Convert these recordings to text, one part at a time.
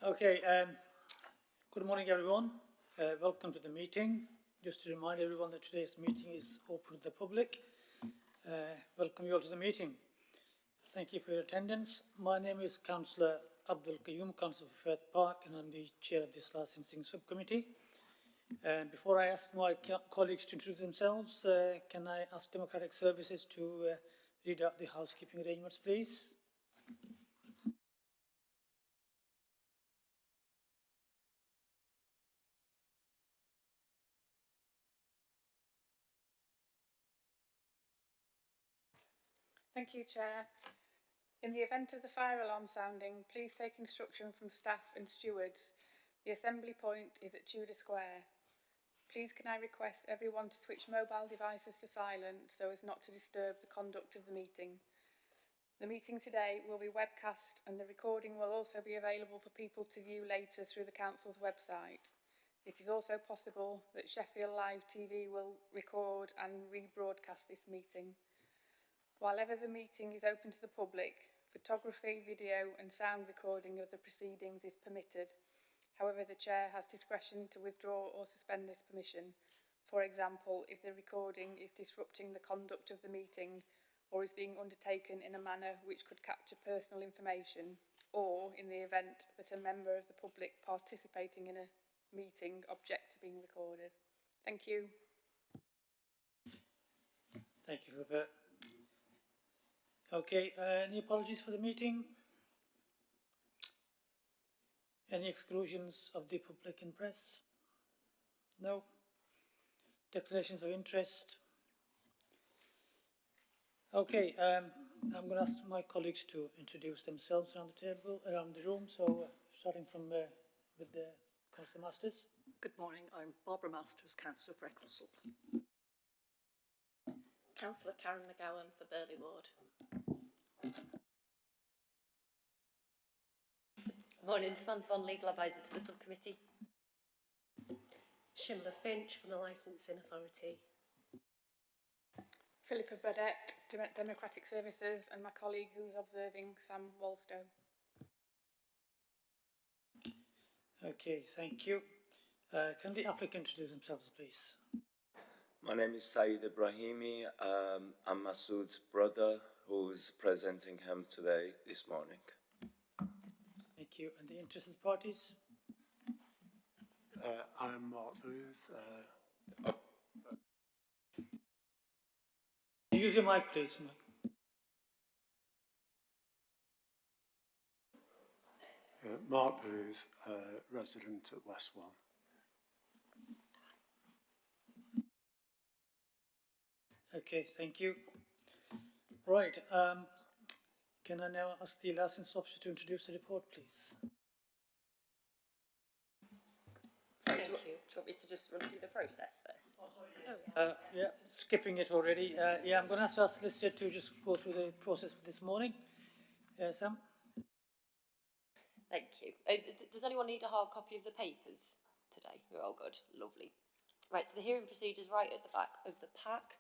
Okay, good morning everyone. Welcome to the meeting. Just to remind everyone that today's meeting is open to the public. Welcome you all to the meeting. Thank you for your attendance. My name is Councillor Abdul Qayyum, Councillor for Firth Park, and I'm the chair of this licensing subcommittee. And before I ask my colleagues to introduce themselves, can I ask Democratic Services to read out the housekeeping arrangements, please? Thank you, Chair. In the event of the fire alarm sounding, please take instruction from staff and stewards. The assembly point is at Tudor Square. Please can I request everyone to switch mobile devices to silent so as not to disturb the conduct of the meeting. The meeting today will be webcast and the recording will also be available for people to view later through the Council's website. It is also possible that Sheffield Live TV will record and rebroadcast this meeting. While ever the meeting is open to the public, photography, video and sound recording of the proceedings is permitted. However, the Chair has discretion to withdraw or suspend this permission. For example, if the recording is disrupting the conduct of the meeting or is being undertaken in a manner which could capture personal information, or in the event that a member of the public participating in a meeting object to being recorded. Thank you. Thank you for that. Okay, any apologies for the meeting? Any exclusions of the public and press? No. Declarations of interest? Okay, I'm going to ask my colleagues to introduce themselves around the table, around the room. So, starting from with the Councillor Masters. Good morning, I'm Barbara Masters, Councillor for Ecclesall. Councillor Karen McGowan for Burley Ward. Morning, Samantha Vaughan, Legal Advisor to the Subcommittee. Shimla Finch from the Licensing Authority. Philippa Burdett, Democratic Services, and my colleague who's observing, Sam Walstow. Okay, thank you. Can the applicant introduce themselves, please? My name is Saeed Ibrahimi. I'm Masood's brother who's presenting him today, this morning. Thank you. And the interested parties? I'm Mark Booth. Use your mic, please. Mark Booth, resident at West One. Okay, thank you. Right, can I now ask the licence officer to introduce the report, please? So do you want me to just run through the process first? Yeah, skipping it already. Yeah, I'm going to ask our solicitor to just go through the process for this morning. Sam? Thank you. Does anyone need a hard copy of the papers today? We're all good. Lovely. Right, so the hearing procedure is right at the back of the pack.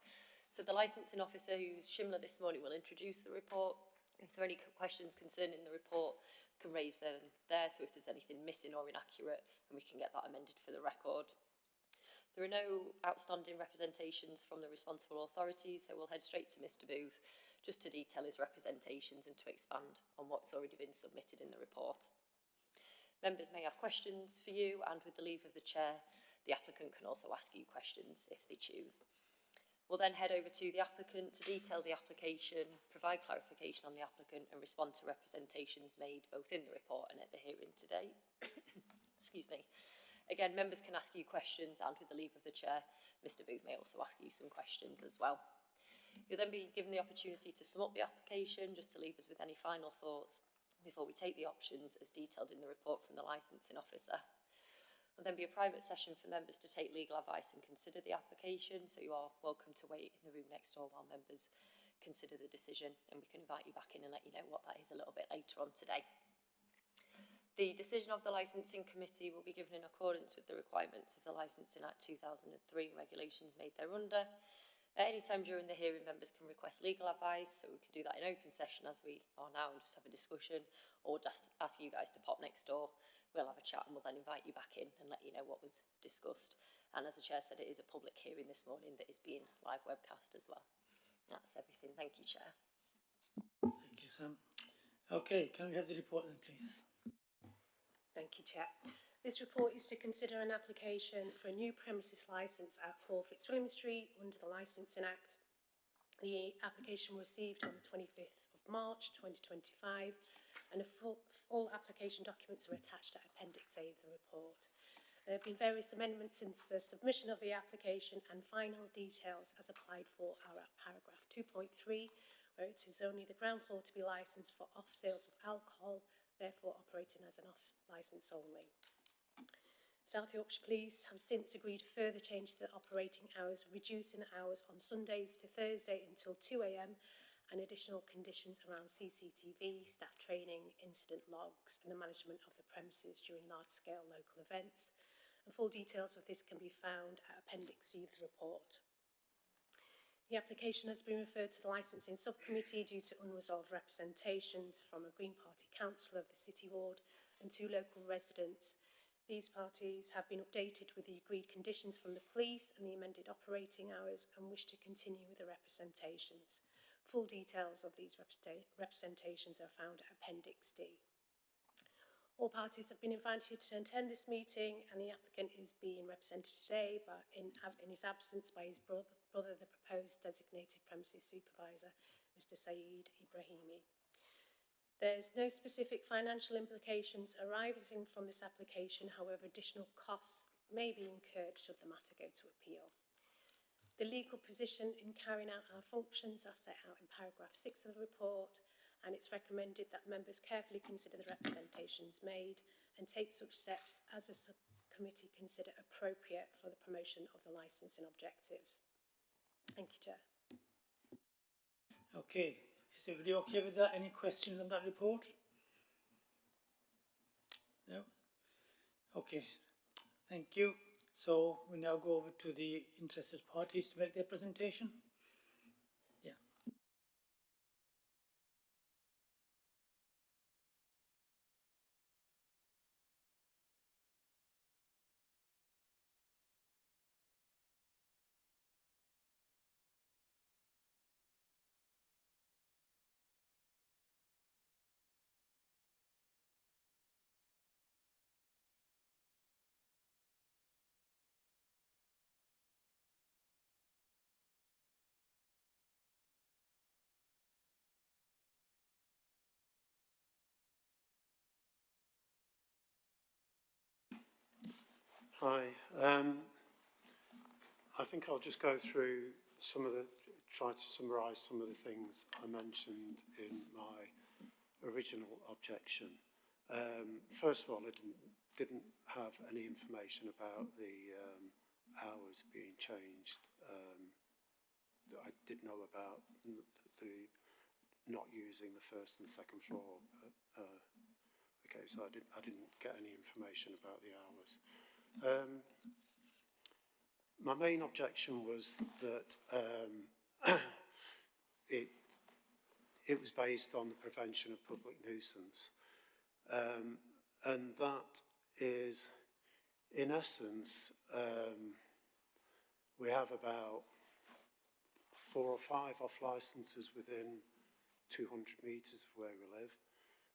So the licensing officer, who's Shimla this morning, will introduce the report. If there are any questions concerning the report, can raise them there. So if there's anything missing or inaccurate, then we can get that amended for the record. There are no outstanding representations from the responsible authorities, so we'll head straight to Mr. Booth just to detail his representations and to expand on what's already been submitted in the report. Members may have questions for you, and with the leave of the chair, the applicant can also ask you questions if they choose. We'll then head over to the applicant to detail the application, provide clarification on the applicant and respond to representations made both in the report and at the hearing today. Excuse me. Again, members can ask you questions, and with the leave of the chair, Mr. Booth may also ask you some questions as well. You'll then be given the opportunity to sum up the application, just to leave us with any final thoughts before we take the options as detailed in the report from the licensing officer. There'll then be a private session for members to take legal advice and consider the application, so you are welcome to wait in the room next door while members consider the decision, and we can invite you back in and let you know what that is a little bit later on today. The decision of the Licensing Committee will be given in accordance with the requirements of the Licensing Act 2003 regulations made thereunder. At any time during the hearing, members can request legal advice, so we can do that in open session as we are now and just have a discussion, or just ask you guys to pop next door. We'll have a chat and we'll then invite you back in and let you know what was discussed. And as the Chair said, it is a public hearing this morning that is being live webcast as well. That's everything. Thank you, Chair. Thank you, Sam. Okay, can we have the report then, please? Thank you, Chair. This report is to consider an application for a new premises licence at 4 Fitzwilliam Street under the Licensing Act. The application was received on the 25th of March 2025 and all application documents are attached at Appendix A of the report. There have been various amendments since the submission of the application, and final details as applied for are at paragraph 2.3, where it is only the ground floor to be licensed for off sales of alcohol, therefore operating as an off licence only. South Yorkshire Police have since agreed to further change the operating hours, reducing the hours on Sundays to Thursday until 2 AM, and additional conditions around CCTV, staff training, incident logs, and the management of the premises during large-scale local events. And full details of this can be found at Appendix C of the report. The application has been referred to the Licensing Subcommittee due to unresolved representations from a Green Party councillor of the City Ward and 2 local residents. These parties have been updated with the agreed conditions from the police and the amended operating hours and wish to continue with the representations. Full details of these representations are found at Appendix D. All parties have been invited to attend this meeting, and the applicant is being represented today in his absence by his brother, the proposed designated premises supervisor, Mr. Saeed Ibrahimi. There's no specific financial implications arising from this application, however, additional costs may be incurred should the matter go to appeal. The legal position in carrying out our functions are set out in paragraph 6 of the report, and it's recommended that members carefully consider the representations made and take such steps as a subcommittee consider appropriate for the promotion of the licensing objectives. Thank you, Chair. Okay, is everybody okay with that? Any questions on that report? No? Okay, thank you. So we now go over to the interested parties to make their presentation. Yeah. Hi. I think I'll just go through try to summarise some of the things I mentioned in my original objection. First of all, I didn't have any information about the hours being changed. I did know about the not using the first and second floor, but okay, so I didn't get any information about the hours. My main objection was that it was based on the prevention of public nuisance, and that is, in essence, we have about 4 or 5 off licences within 200 metres of where we live.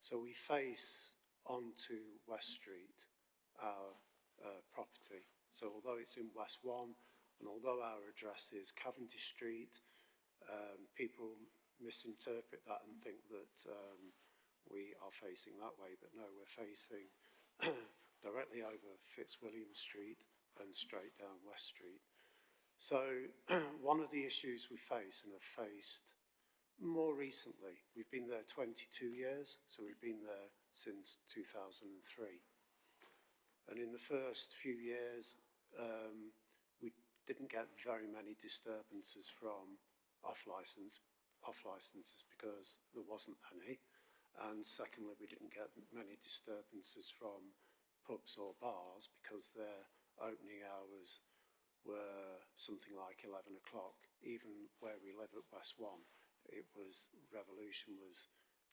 So we face onto West Street, our property. So although it's in West 1, and although our address is Cavendish Street, people misinterpret that and think that we are facing that way, but no, we're facing directly over Fitzwilliam Street and straight down West Street. So one of the issues we face and have faced more recently, we've been there 22 years, so we've been there since 2003. And in the first few years, we didn't get very many disturbances from off licenses because there wasn't any. And secondly, we didn't get many disturbances from pubs or bars because their opening hours were something like 11 o'clock. Even where we live at West 1, revolution was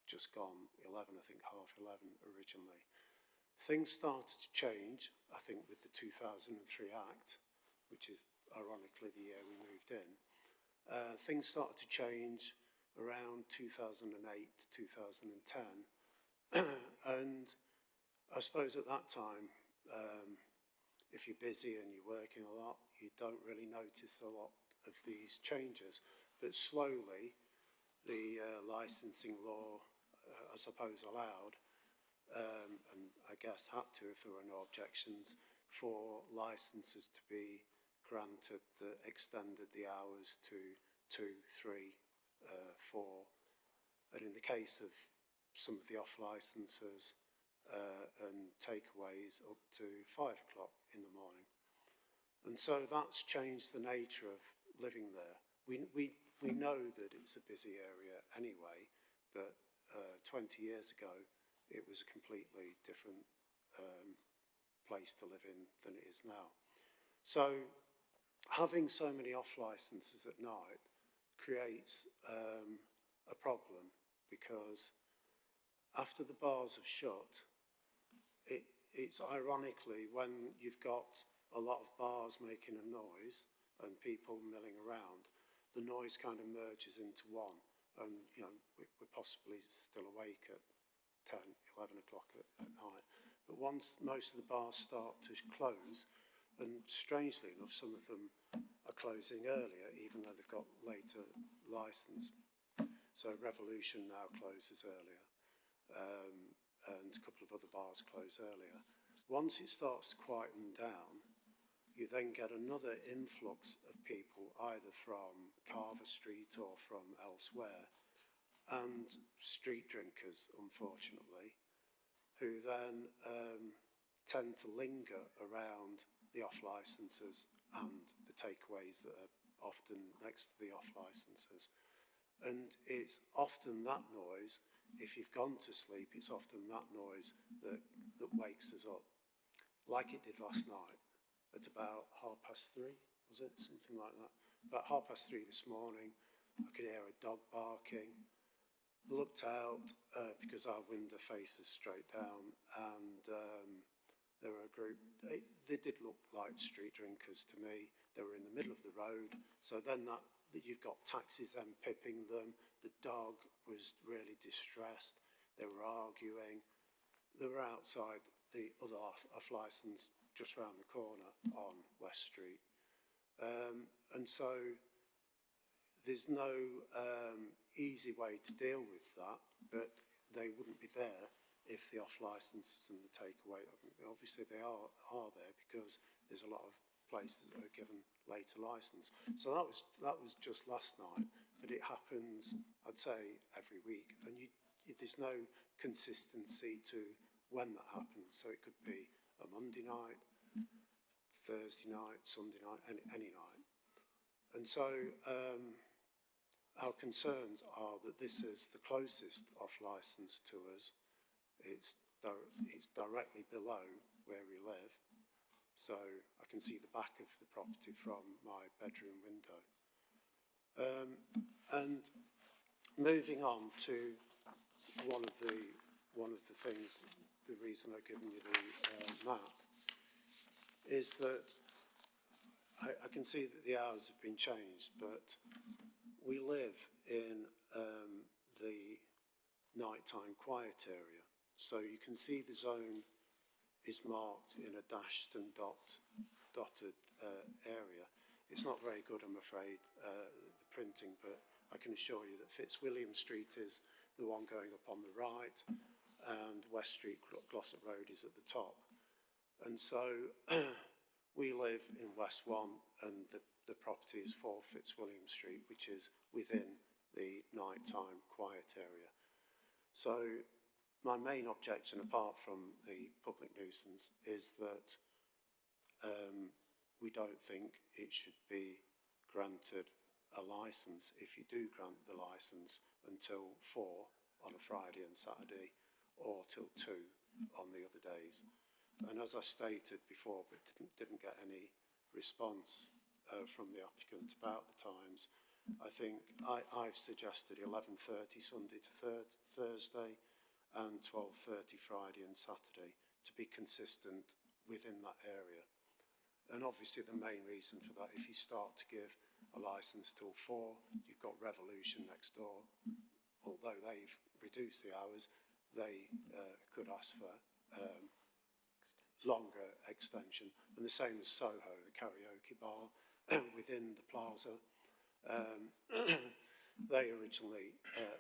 just gone 11, I think half 11 originally. Things started to change, I think, with the 2003 Act, which is ironically the year we moved in. Things started to change around 2008, 2010. And I suppose at that time, if you're busy and you're working a lot, you don't really notice a lot of these changes. But slowly, the licensing law, I suppose, allowed, and I guess had to if there were no objections, for licences to be granted that extended the hours to 2, 3, 4. And in the case of some of the off licences and takeaways, up to 5 o'clock in the morning. And so that's changed the nature of living there. We know that it's a busy area anyway, but 20 years ago it was a completely different place to live in than it is now. So having so many off licences at night creates a problem, because after the bars have shut, it's ironically when you've got a lot of bars making a noise and people milling around, the noise kind of merges into one, and you know we're possibly still awake at 10, 11 o'clock at night. But once most of the bars start to close, and strangely enough some of them are closing earlier even though they've got later licence. So Revolution now closes earlier, and a couple of other bars close earlier. Once it starts to quieten down, you then get another influx of people either from Carver Street or from elsewhere, and street drinkers, unfortunately, who then tend to linger around the off licences and the takeaways that are often next to the off licences. And it's often that noise, if you've gone to sleep, it's often that noise that wakes us up, like it did last night at about 3:30, was it? Something like that. About 3:30 this morning, I could hear a dog barking. Looked out because our window faces straight down, and there were a group. They did look like street drinkers to me. They were in the middle of the road, so then that you've got taxis then pipping them. The dog was really distressed. They were arguing. They were outside the other off licence just round the corner on West Street, and so there's no easy way to deal with that, but they wouldn't be there if the off licences and the takeaway, obviously they are there because there's a lot of places that are given later licence. So that was just last night, but it happens, I'd say, every week, and there's no consistency to when that happens. So it could be a Monday night, Thursday night, Sunday night, any night. And so our concerns are that this is the closest off licence to us. It's directly below where we live, so I can see the back of the property from my bedroom window. And moving on to one of the things, the reason I've given you the map, is that I can see that the hours have been changed, but we live in the nighttime quiet area. So you can see the zone is marked in a dashed and dotted area. It's not very good, I'm afraid, the printing, but I can assure you that Fitzwilliam Street is the one going up on the right, and West Street, Glossop Road, is at the top. And so we live in West 1, and the property is 4 Fitzwilliam Street, which is within the nighttime quiet area. So my main objection, apart from the public nuisance, is that we don't think it should be granted a licence, if you do grant the licence, until 4 on a Friday and Saturday, or till 2 on the other days. And as I stated before, but didn't get any response from the applicant about the times. I think I've suggested 11:30 Sunday to Thursday and 12:30 Friday and Saturday to be consistent within that area. And obviously the main reason for that, if you start to give a licence till 4, you've got Revolution next door. Although they've reduced the hours, they could ask for longer extension. And the same as Soho, the karaoke bar within the plaza. They originally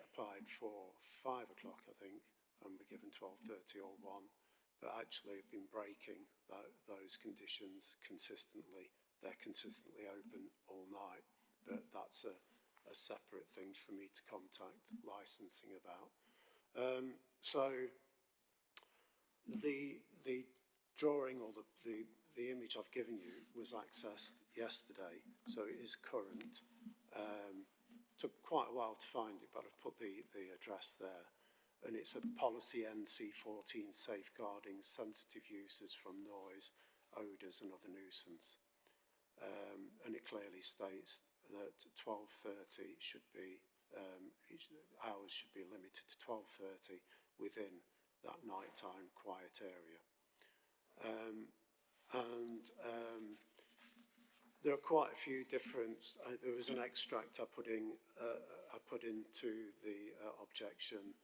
applied for 5 o'clock, I think, and were given 12:30 or 1, but actually have been breaking those conditions consistently. They're consistently open all night, but that's a separate thing for me to contact licensing about. So the drawing or the image I've given you was accessed yesterday, so it is current. Took quite a while to find it, but I've put the address there. And it's a policy NC14 safeguarding sensitive uses from noise, odours and other nuisance. And it clearly states that 12:30 should be, hours should be limited to 12:30 within that nighttime quiet area. There are quite a few different. There was an extract I put into the objection,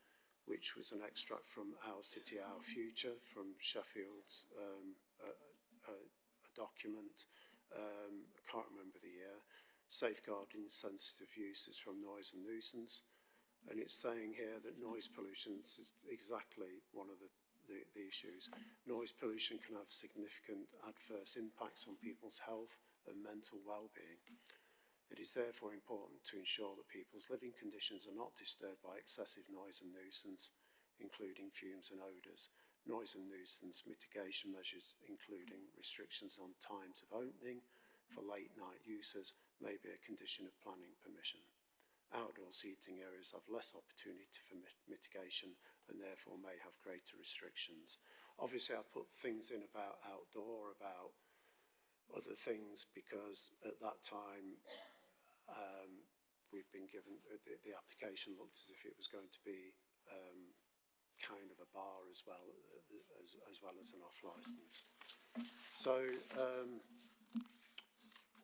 which was an extract from Our City, Our Future, from Sheffield's a document. I can't remember the year. Safeguarding sensitive uses from noise and nuisance, and it's saying here that noise pollution is exactly one of the issues. Noise pollution can have significant adverse impacts on people's health and mental well-being. It is therefore important to ensure that people's living conditions are not disturbed by excessive noise and nuisance, including fumes and odours. Noise and nuisance mitigation measures, including restrictions on times of opening for late night users, may be a condition of planning permission. Outdoor seating areas have less opportunity for mitigation and therefore may have greater restrictions. Obviously I put things in about outdoor, about other things, because at that time we've been given, the application looked as if it was going to be kind of a bar as well as an off licence.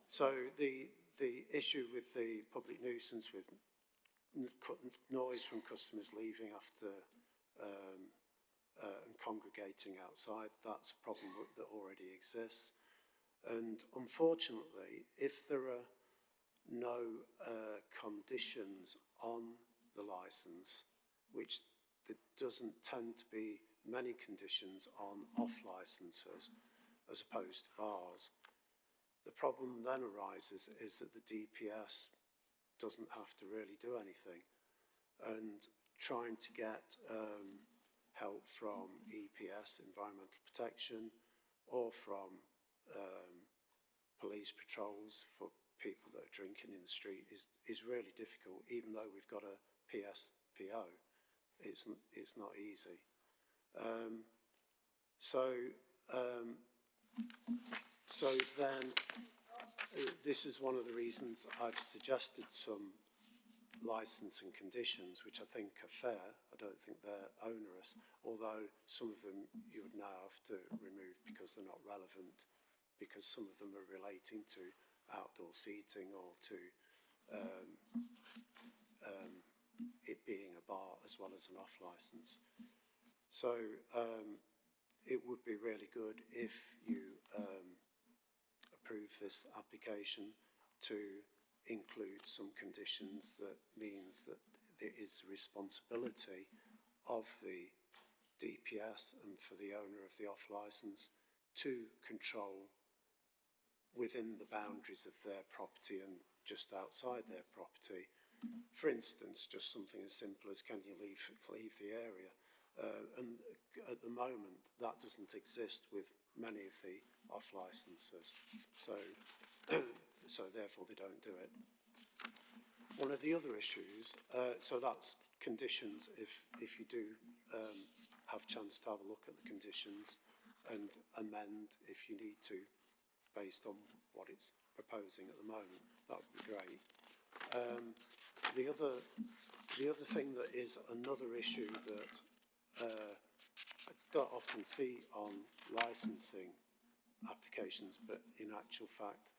So the issue with the public nuisance, with noise from customers leaving after and congregating outside, that's a problem that already exists. And unfortunately, if there are no conditions on the licence, which there doesn't tend to be many conditions on off licences as opposed to bars, the problem then arises is that the DPS doesn't have to really do anything, and trying to get help from EPS, Environmental Protection, or from police patrols for people that are drinking in the street is really difficult. Even though we've got a PSPO, it's not easy. So then this is one of the reasons I've suggested some licensing conditions which I think are fair. I don't think they're onerous, although some of them you would now have to remove because they're not relevant, because some of them are relating to outdoor seating or to it being a bar as well as an off licence. So it would be really good if you approve this application to include some conditions that means that there is responsibility of the DPS and for the owner of the off licence to control within the boundaries of their property and just outside their property. For instance, just something as simple as, can you leave the area? And at the moment, that doesn't exist with many of the off licences. So therefore they don't do it. One of the other issues, so that's conditions, if you do have a chance to have a look at the conditions and amend if you need to, based on what it's proposing at the moment. That would be great. The other thing that is another issue that I don't often see on licensing applications, but in actual fact,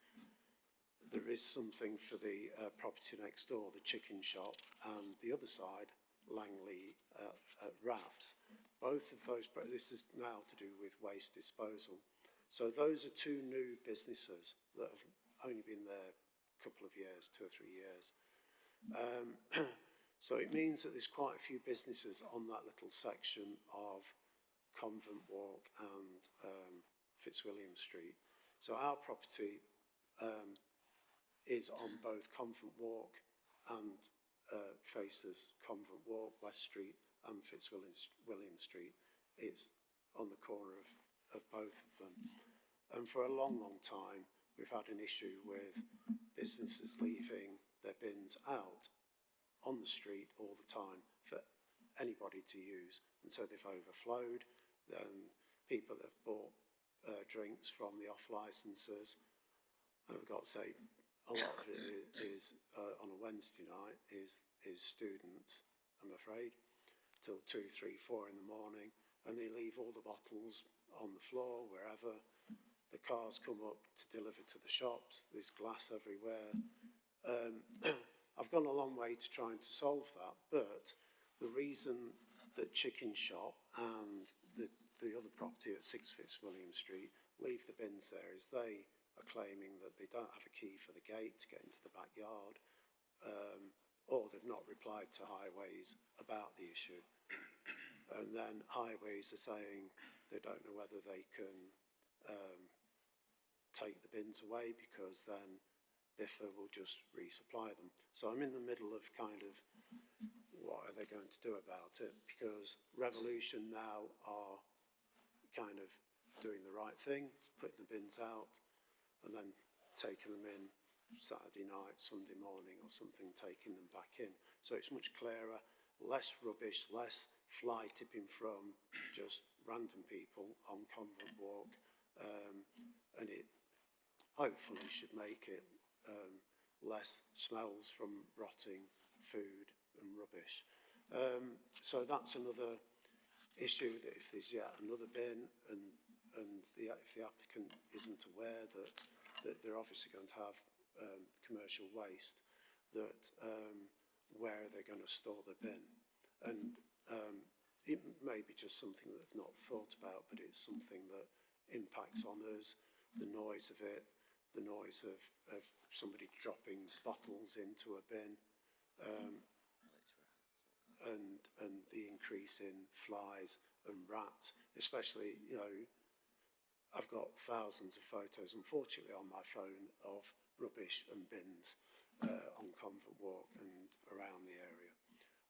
there is something for the property next door, the chicken shop, and the other side, Langley Wraps. Both of those, this is now to do with waste disposal. So those are two new businesses that have only been there a couple of years, 2 or 3 years. So it means that there's quite a few businesses on that little section of Convent Walk and Fitzwilliam Street. So our property is on both Convent Walk and faces Convent Walk, West Street and Fitzwilliam Street. It's on the corner of both of them. And for a long, long time, we've had an issue with businesses leaving their bins out on the street all the time for anybody to use. And so they've overflowed. People that have bought drinks from the off licenses, I've got to say, a lot of it is on a Wednesday night is students, I'm afraid, till 2, 3, 4 in the morning, and they leave all the bottles on the floor, wherever. The cars come up to deliver to the shops, there's glass everywhere. I've gone a long way to trying to solve that, but the reason that Chicken Shop and the other property at 6 Fitzwilliam Street leave the bins there is they are claiming that they don't have a key for the gate to get into the backyard, or they've not replied to Highways about the issue. And then Highways are saying they don't know whether they can take the bins away, because then Biffa will just resupply them. So I'm in the middle of kind of, what are they going to do about it? Because Revolution now are kind of doing the right thing, putting the bins out and then taking them in Saturday night, Sunday morning or something, taking them back in. So it's much clearer, less rubbish, less fly tipping from just random people on Convent Walk, and it hopefully should make it less smells from rotting food and rubbish. So that's another issue, that if there's yet another bin and if the applicant isn't aware that they're obviously going to have commercial waste, that where are they going to store the bin? And it may be just something that they've not thought about, but it's something that impacts on us, the noise of it, the noise of somebody dropping bottles into a bin, and the increase in flies and rats, especially, you know, I've got thousands of photos, unfortunately, on my phone of rubbish and bins on Convent Walk and around the area.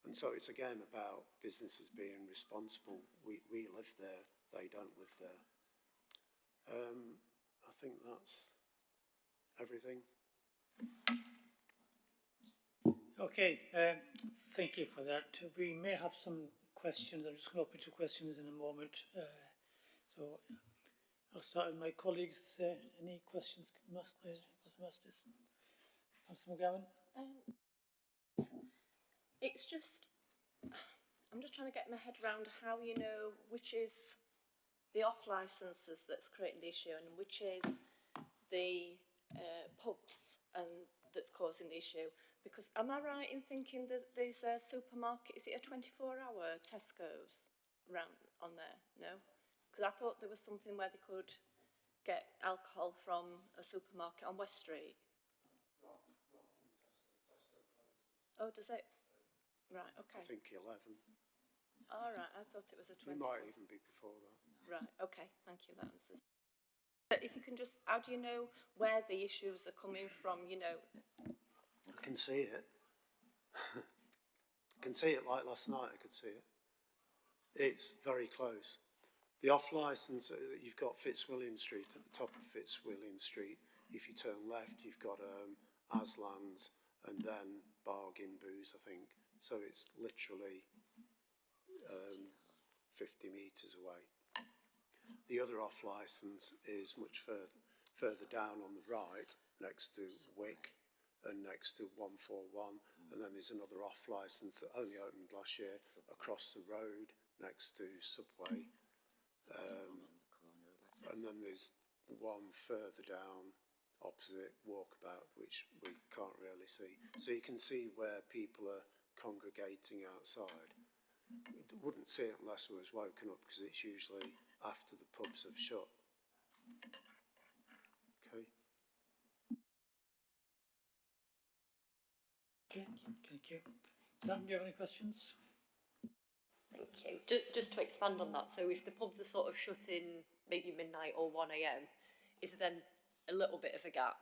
And so it's again about businesses being responsible. We live there, they don't live there. I think that's everything. Okay, thank you for that. We may have some questions. I'm just going to open to questions in a moment. So I'll start with my colleagues. Any questions, Masters? Councillor McGowan? It's just, I'm just trying to get my head around how you know which is the off licenses that's creating the issue and which is the pubs and that's causing the issue. Because am I right in thinking that there's a supermarket, is it a 24-hour Tesco's around on there? No? Because I thought there was something where they could get alcohol from a supermarket on West Street. Not from Tesco. Tesco closes. Oh, does it? Right, okay. I think 11. All right, I thought it was a 24. It might even be before that. Right, okay, thank you, that answers. But if you can just, how do you know where the issues are coming from, you know? I can see it. I can see it like last night, I could see it. It's very close. The off-licence, you've got Fitzwilliam Street, at the top of Fitzwilliam Street. If you turn left, you've got Aslan's and then Bargain Booze, I think. So it's literally 50 metres away. The other off-licence is much further down on the right, next to Wick and next to 141, and then there's another off licence that only opened last year across the road next to Subway, and then there's one further down opposite Walkabout, which we can't really see. So you can see where people are congregating outside. You wouldn't see it unless it was woken up, because it's usually after the pubs have shut. Okay. Okay, thank you. Sam, do you have any questions? Thank you. Just to expand on that, so if the pubs are sort of shut in maybe midnight or 1 a.m, is there then a little bit of a gap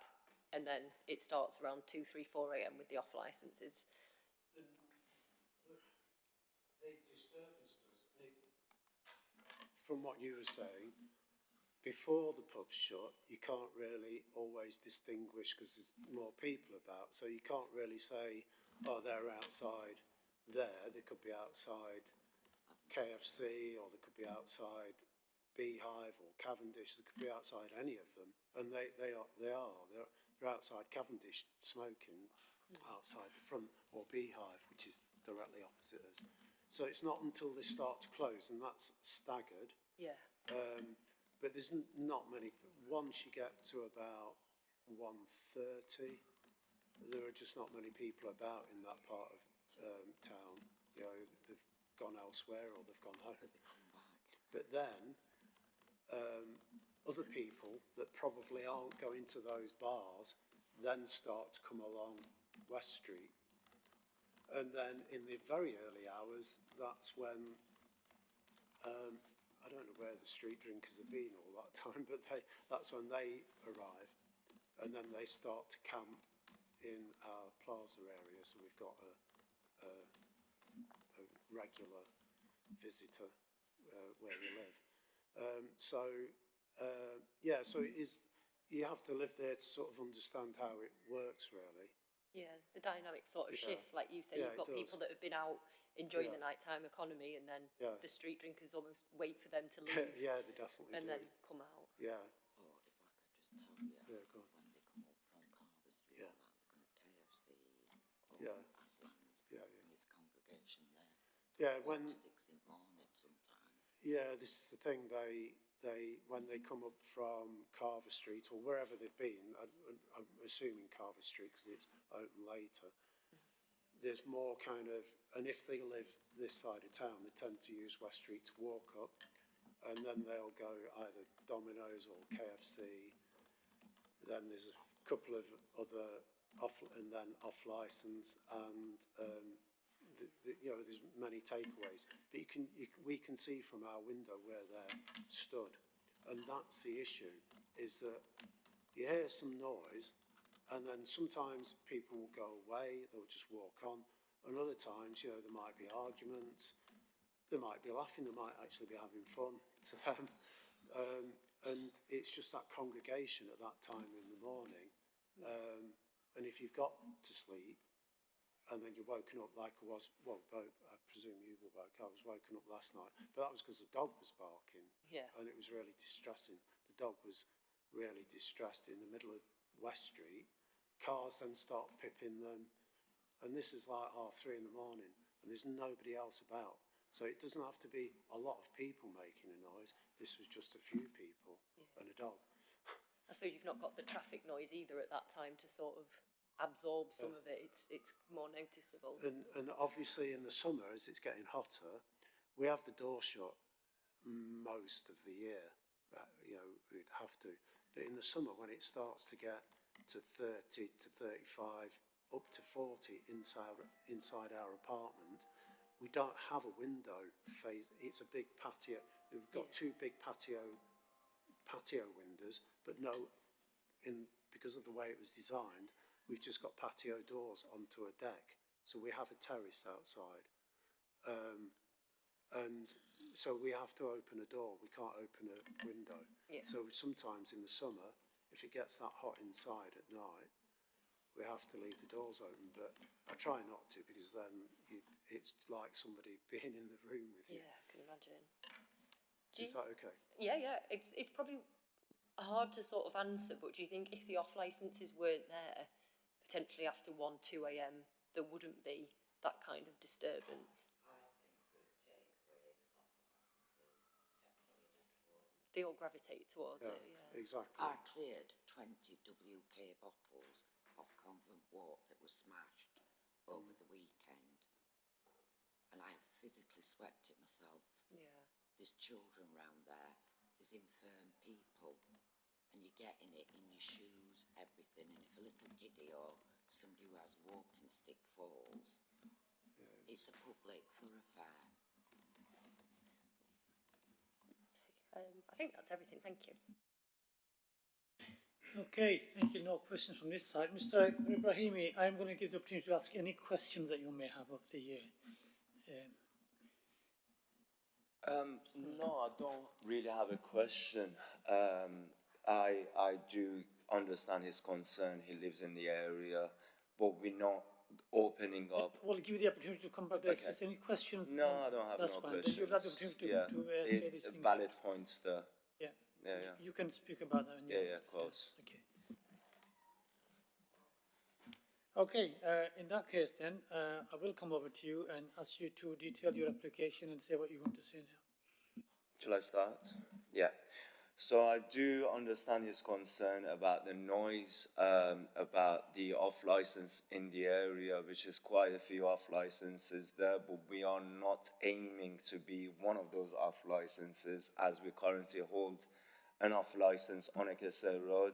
and then it starts around 2, 3, 4 a.m with the off licences? The disturbance from what you were saying, before the pub's shut, you can't really always distinguish because there's more people about, so you can't really say, oh, they're outside there. They could be outside KFC, or they could be outside Beehive or Cavendish. They could be outside any of them, and they're outside Cavendish smoking outside the front, or Beehive, which is directly opposite us. So it's not until they start to close, and that's staggered. Yeah. But there's not many. Once you get to about 1:30, there are just not many people about in that part of town. You know, they've gone elsewhere or they've gone home. But then other people that probably aren't going to those bars then start to come along West Street. And then in the very early hours, that's when I don't know where the street drinkers have been all that time, but that's when they arrive, and then they start to camp in our plaza area. So we've got a regular visitor where we live. So it is. You have to live there to sort of understand how it works, really. Yeah, the dynamic sort of Yeah. shifts, like you say. Yeah, You've got it does. people that have been out enjoying Yeah. the nighttime economy, and then Yeah. the street drinkers almost wait for them to leave Yeah, they definitely and do. then come out. Yeah, Or if I could just tell you, yeah, go on. when they come up from Carver Street, Yeah. or that, they're going to KFC or Yeah. Aslan's, Yeah, and there's congregation there. Yeah, Like when 6 in the morning sometimes. Yeah, this is the thing. They when they come up from Carver Street or wherever they've been, I'm assuming Carver Street because it's open later. There's more kind of, and if they live this side of town, they tend to use West Street to walk up, and then they'll go either Domino's or KFC. Then there's a couple of other off license, and there's many takeaways, but we can see from our window where they're stood, and that's the issue, is that you hear some noise, and then sometimes people will go away, they'll just walk on, and other times, there might be arguments, they might be laughing, they might actually be having fun to them, and it's just that congregation at that time in the morning, and if you've got to sleep, and then you're woken up like I was, well, both, I presume you were woke, I was woken up last night, but that was because the dog was barking. Yeah. And it was really distressing. The dog was really distressed in the middle of West Street. Cars then start pipping them, and this is like 3:30 in the morning, and there's nobody else about. So it doesn't have to be a lot of people making a noise. This was just a few people and a dog. I suppose you've not got the traffic noise either at that time to sort of absorb some of it. It's more noticeable. And obviously in the summer, as it's getting hotter, we have the door shut most of the year. We'd have to. But in the summer, when it starts to get to 30 to 35, up to 40 inside our apartment, we don't have a window face. It's a big patio. We've got two big patio windows, but because of the way it was designed, we've just got patio doors onto a deck. So we have a terrace outside. And so we have to open a door. We can't open a window. Yeah. So sometimes in the summer, if it gets that hot inside at night, we have to leave the doors open. But I try not to, because then it's like somebody being in the room with you. Yeah, I can imagine. Is that okay? Yeah. It's probably hard to sort of answer, but do you think if the off licenses weren't there, potentially after 1, 2 a.m, there wouldn't be that kind of disturbance? They all gravitate towards it, yeah. Exactly. I cleared 20 WK bottles of convent wort that was smashed over the weekend. And I have physically swept it myself. Yeah. There's children round there, there's infirm people, and you're getting it in your shoes, everything. And if a little kiddie or somebody who has a walking stick falls, it's a public thoroughfare. I think that's everything. Thank you. Okay, thank you. No questions from this side. Mr. Ibrahimi, I'm going to give the opportunity to ask any questions that you may have of the No, I don't really have a question. I do understand his concern. He lives in the area, but we're not opening up. We'll give you the opportunity to come back there. If Okay. there's any questions, No, I don't have that's no fine. questions. Then you'll have the opportunity Yeah, to say it's these things. valid points there. Yeah. Yeah. You can speak about that. In Yeah, your yeah, of course. Okay. Okay, in that case then, I will come over to you and ask you to detail your application and say what you want to say now. Shall I start? Yeah. So I do understand his concern about the noise, about the off license in the area, which is quite a few off licenses there, but we are not aiming to be one of those off licenses, as we currently hold an off license on Ekese Road,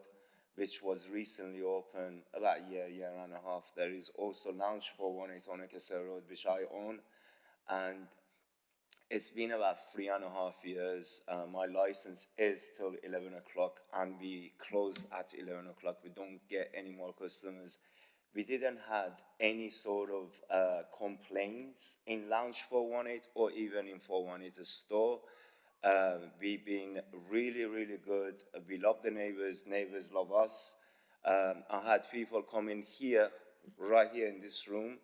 which was recently opened about a year and a half. There is also Lounge 418 on Ekese Road, which I own, and it's been about 3.5 years. My license is till 11 o'clock, and we close at 11 o'clock. We don't get any more customers. We didn't have any sort of complaints in Lounge 418 or even in 418 store. We've been really, really good. We love the neighbors. Neighbors love us. I had people come in here, right here in this room,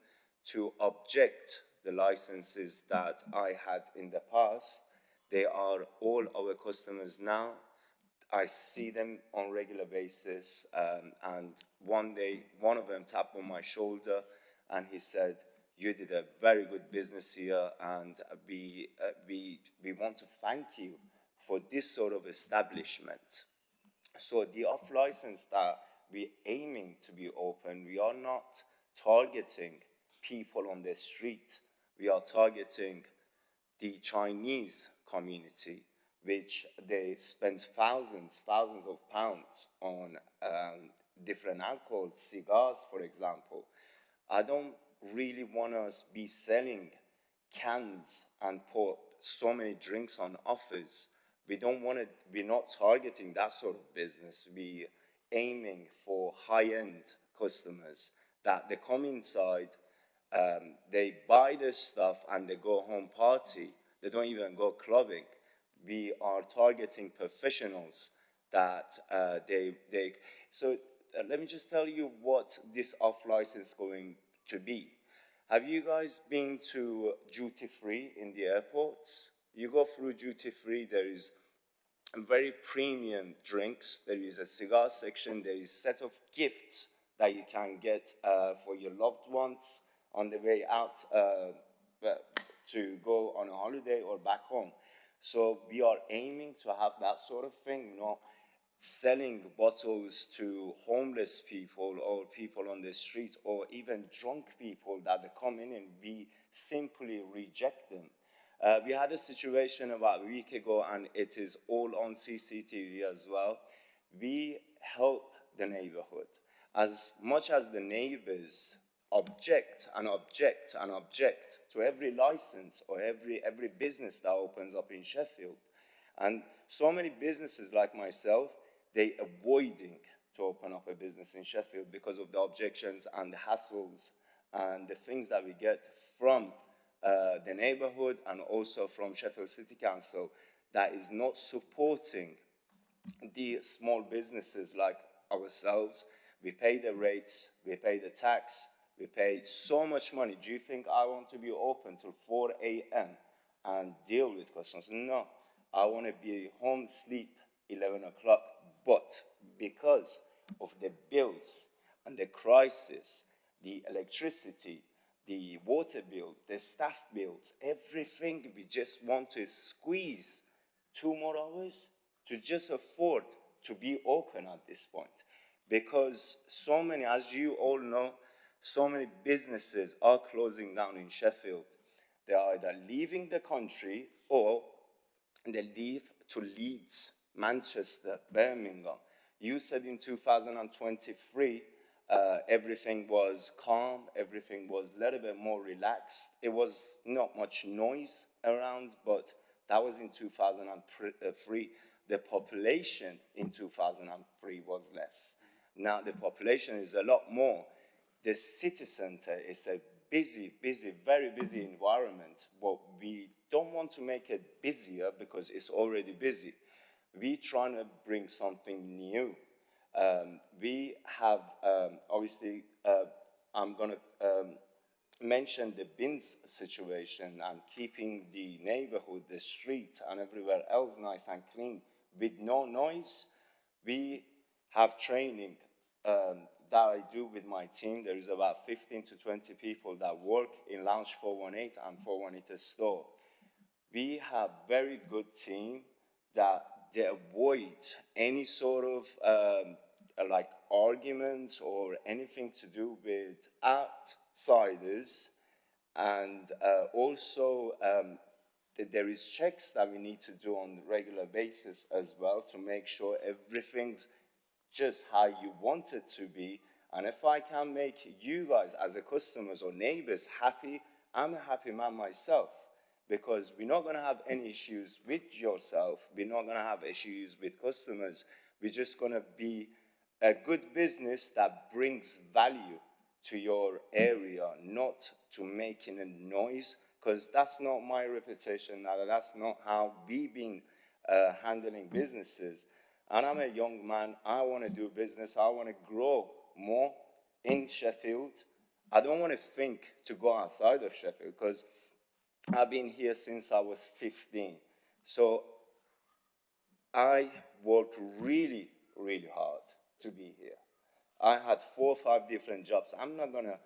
to object the licenses that I had in the past. They are all our customers now. I see them on regular basis, and one day, one of them tapped on my shoulder, and he said, "You did a very good business here, and we want to thank you for this sort of establishment." So the off license that we're aiming to be open, we are not targeting people on the street. We are targeting the Chinese community, which they spend thousands of pounds on different alcohols, cigars, for example. I don't really want us be selling cans and put so many drinks on offers. We don't want to, we're not targeting that sort of business. We're aiming for high-end customers that they come inside, they buy this stuff and they go home party. They don't even go clubbing. We are targeting professionals that let me just tell you what this off license is going to be. Have you guys been to duty free in the airports? You go through duty free, there is very premium drinks, there is a cigar section, there is a set of gifts that you can get for your loved ones on the way out to go on a holiday or back home. So we are aiming to have that sort of thing, selling bottles to homeless people or people on the street or even drunk people that they come in and we simply reject them. We had a situation about a week ago, and it is all on CCTV as well. We help the neighborhood. As much as the neighbors object to every license or every business that opens up in Sheffield. And so many businesses like myself, they avoiding to open up a business in Sheffield because of the objections and the hassles and the things that we get from the neighborhood and also from Sheffield City Council that is not supporting the small businesses like ourselves. We pay the rates, we pay the tax, we pay so much money. Do you think I want to be open till 4 a.m. and deal with customers? No, I want to be home, sleep 11 o'clock, But because of the bills and the crisis, the electricity, the water bills, the staff bills, everything, we just want to squeeze 2 more hours to just afford to be open at this point. Because so many, as you all know, so many businesses are closing down in Sheffield. They are either leaving the country or they leave to Leeds, Manchester, Birmingham. You said in 2023, everything was calm, everything was a little bit more relaxed. It was not much noise around, but that was in 2003. The population in 2003 was less. Now the population is a lot more. The city center is a busy, very busy environment, but we don't want to make it busier because it's already busy. We're trying to bring something new. We have, obviously, I'm going to mention the bins situation and keeping the neighborhood, the street, and everywhere else nice and clean with no noise. We have training that I do with my team. There is about 15 to 20 people that work in Lounge 418 and 418 store. We have very good team that they avoid any sort of like arguments or anything to do with outsiders, and also there is checks that we need to do on a regular basis as well to make sure everything's just how you want it to be. And if I can make you guys as a customers or neighbors happy, I'm a happy man myself, because we're not going to have any issues with yourself. We're not going to have issues with customers. We're just going to be a good business that brings value to your area, not to making a noise, because that's not my reputation. That's not how we've been handling businesses. And I'm a young man. I want to do business. I want to grow more in Sheffield. I don't want to think to go outside of Sheffield, because I've been here since I was 15. So I worked really, really hard to be here. I had 4 or 5 different jobs. I'm not going to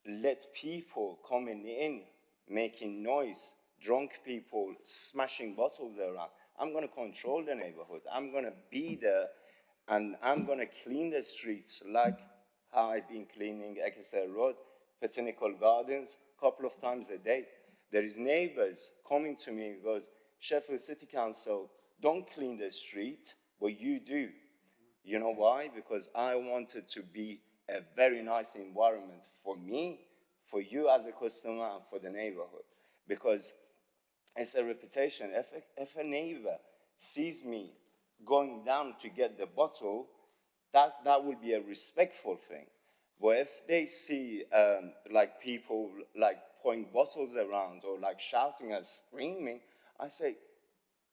let people coming in making noise, drunk people smashing bottles around. I'm going to control the neighborhood. I'm going to be there, and I'm going to clean the streets like how I've been cleaning Eccleston Road, Botanical Gardens, a couple of times a day. There is neighbors coming to me and goes, Sheffield City Council, don't clean the street, but you do. You know why? Because I wanted to be a very nice environment for me, for you as a customer, and for the neighborhood. Because it's a reputation. If a neighbor sees me going down to get the bottle, that would be a respectful thing. But if they see like people like pouring bottles around or like shouting and screaming, I say,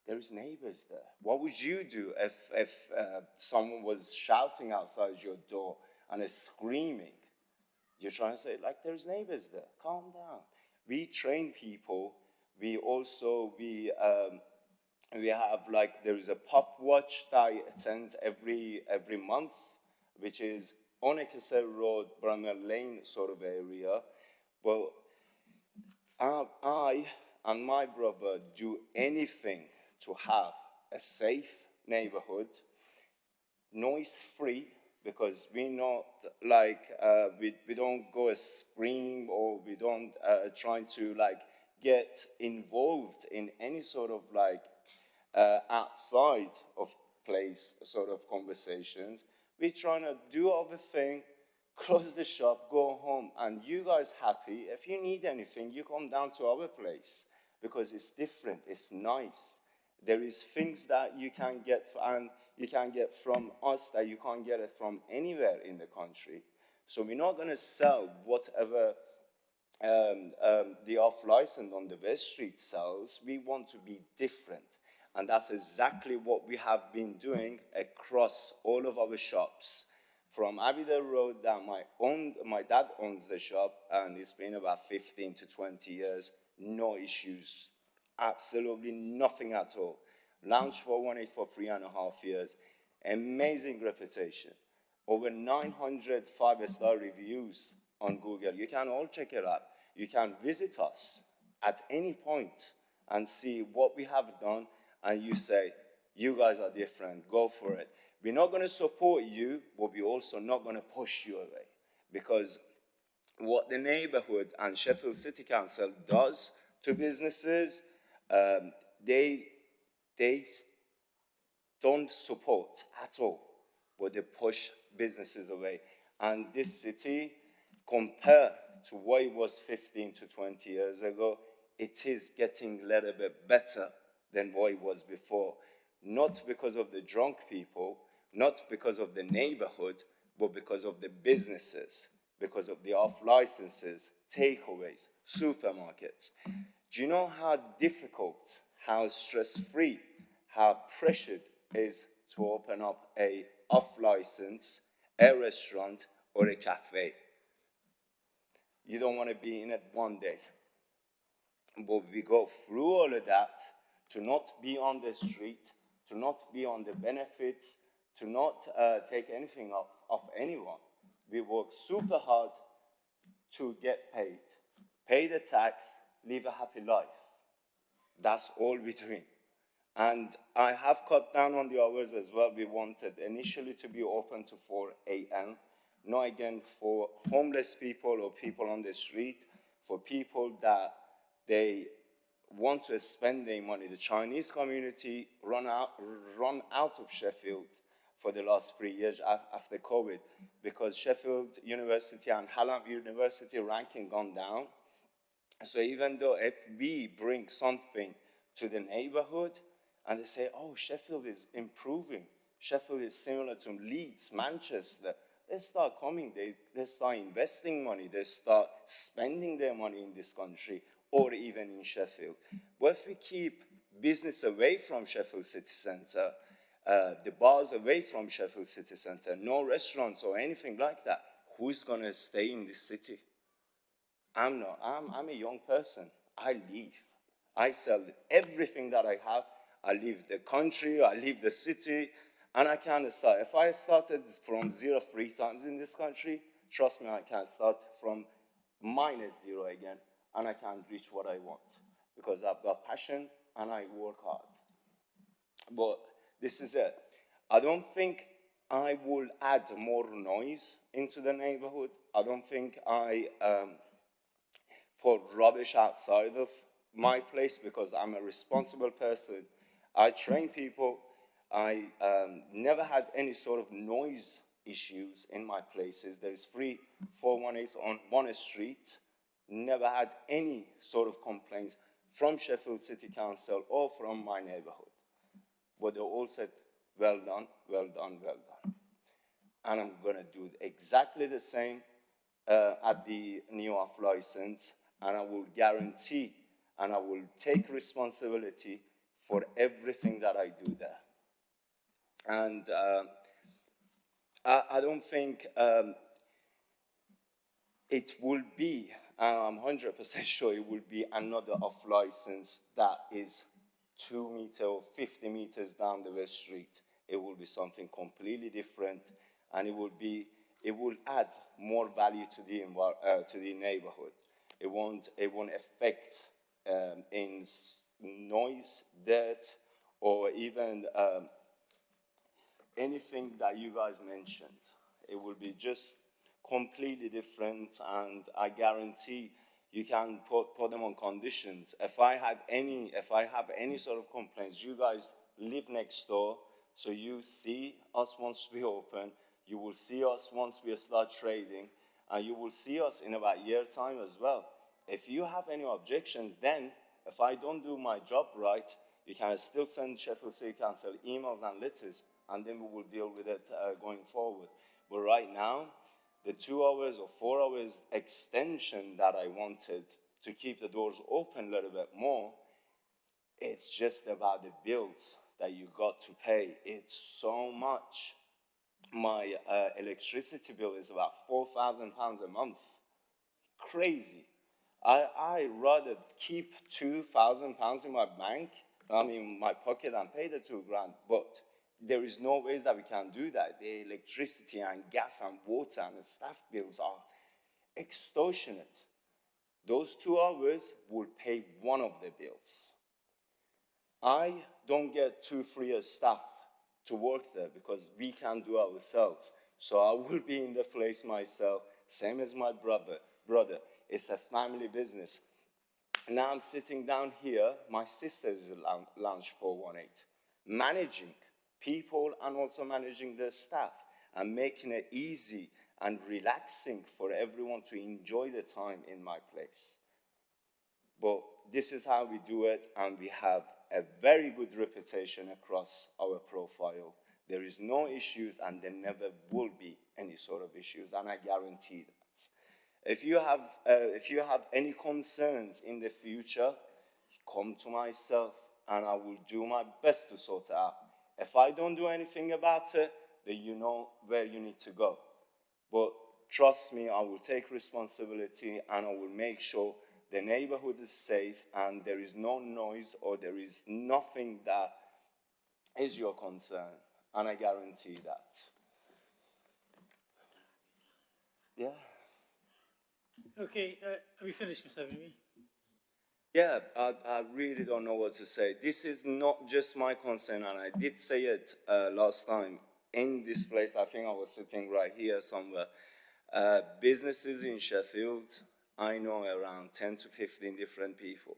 there is neighbors there. What would you do if someone was shouting outside your door and is screaming? You're trying to say, like, there's neighbors there. Calm down. We train people. We also, we have, like, there is a pop watch that I attend every month, which is on Eccleston Road, Bramwell Lane sort of area. Well, I and my brother do anything to have a safe neighborhood, noise-free, because we not like, we don't go scream, or we don't try to like get involved in any sort of like outside of place sort of conversations. We're trying to do our thing, close the shop, go home, and you guys happy. If you need anything, you come down to our place, because it's different, it's nice. There is things that you can get, and you can get from us that you can't get it from anywhere in the country. So we're not going to sell whatever the off-license on the West Street sells. We want to be different. And that's exactly what we have been doing across all of our shops. From Aberdeen Road, that my dad owns the shop, and it's been about 15 to 20 years, no issues, absolutely nothing at all. Lounge 418 for 3.5 years. amazing reputation. Over 900 five-star reviews on Google. You can all check it out. You can visit us at any point and see what we have done, and you say, you guys are different, go for it. We're not going to support you, but we're also not going to push you away. Because what the neighborhood and Sheffield City Council does to businesses, they don't support at all, but they push businesses away. And this city, compared to what it was 15 to 20 years ago, it is getting a little bit better than what it was before. Not because of the drunk people, not because of the neighborhood, but because of the businesses, because of the off licenses, takeaways, supermarkets. Do you know how difficult, how stress-free, how pressured it is to open up a off-license, a restaurant, or a cafe? You don't want to be in it one day. But we go through all of that to not be on the street, to not be on the benefits, to not take anything off anyone. We work super hard to get paid. Pay the tax, live a happy life. That's all we're doing. And I have cut down on the hours as well. We wanted initially to be open to 4 a.m. Not again for homeless people or people on the street, for people that they want to spend their money. The Chinese community run out of Sheffield for the last 3 years after COVID, because Sheffield University and Hallam University ranking gone down. So even though if we bring something to the neighborhood and they say, oh, Sheffield is improving, Sheffield is similar to Leeds, Manchester, they start coming, they start investing money, they start spending their money in this country or even in Sheffield. But if we keep business away from Sheffield City Centre, the bars away from Sheffield City Centre, no restaurants or anything like that, who's going to stay in this city? I'm not. I'm a young person. I leave. I sell everything that I have. I leave the country, I leave the city, and I can't start. If I started from 0 3 times in this country, trust me, I can start from -0 again, and I can't reach what I want, because I've got passion and I work hard. But this is it. I don't think I will add more noise into the neighborhood. I don't think I put rubbish outside of my place, because I'm a responsible person. I train people. I never had any sort of noise issues in my places. There's 3 418s on one street. Never had any sort of complaints from Sheffield City Council or from my neighborhood. But they all said, well done, well done, well done. And I'm going to do exactly the same at the new off license, and I will guarantee and I will take responsibility for everything that I do there. And I don't think it will be, I'm 100% sure it will be another off license that is 2 meters or 50 meters down the West Street. It will be something completely different, and it will add more value to the neighborhood. It won't affect in noise, dirt, or even anything that you guys mentioned. It will be just completely different, and I guarantee you can put them on conditions. If I have any sort of complaints, you guys live next door, so you see us once we open, you will see us once we start trading, and you will see us in about a year's time as well. If you have any objections, then if I don't do my job right, you can still send Sheffield City Council emails and letters, and then we will deal with it going forward. But right now, the 2 hours or 4 hours extension that I wanted to keep the doors open a little bit more, it's just about the bills that you got to pay. It's so much. My electricity bill is about £4,000 a month. Crazy. I rather keep £2,000 in my bank, my pocket, and pay the £2,000. But there is no ways that we can do that. The electricity and gas and water and the staff bills are extortionate. Those 2 hours will pay one of the bills. I don't get 2 free staff to work there because we can't do ourselves. So I will be in the place myself, same as my brother. It's a family business. Now I'm sitting down here, my sister is a lounge 418, managing people and also managing the staff and making it easy and relaxing for everyone to enjoy the time in my place. But this is how we do it, and we have a very good reputation across our profile. There is no issues, and there never will be any sort of issues, and I guarantee that. If you have any concerns in the future, come to myself, and I will do my best to sort it out. If I don't do anything about it, then you know where you need to go. But trust me, I will take responsibility, and I will make sure the neighborhood is safe and there is no noise or there is nothing that is your concern. And I guarantee that. Yeah. Okay, have you finished, Mr. Avimi? Yeah, I really don't know what to say. This is not just my concern, and I did say it last time in this place. I think I was sitting right here somewhere. Businesses in Sheffield, I know around 10 to 15 different people.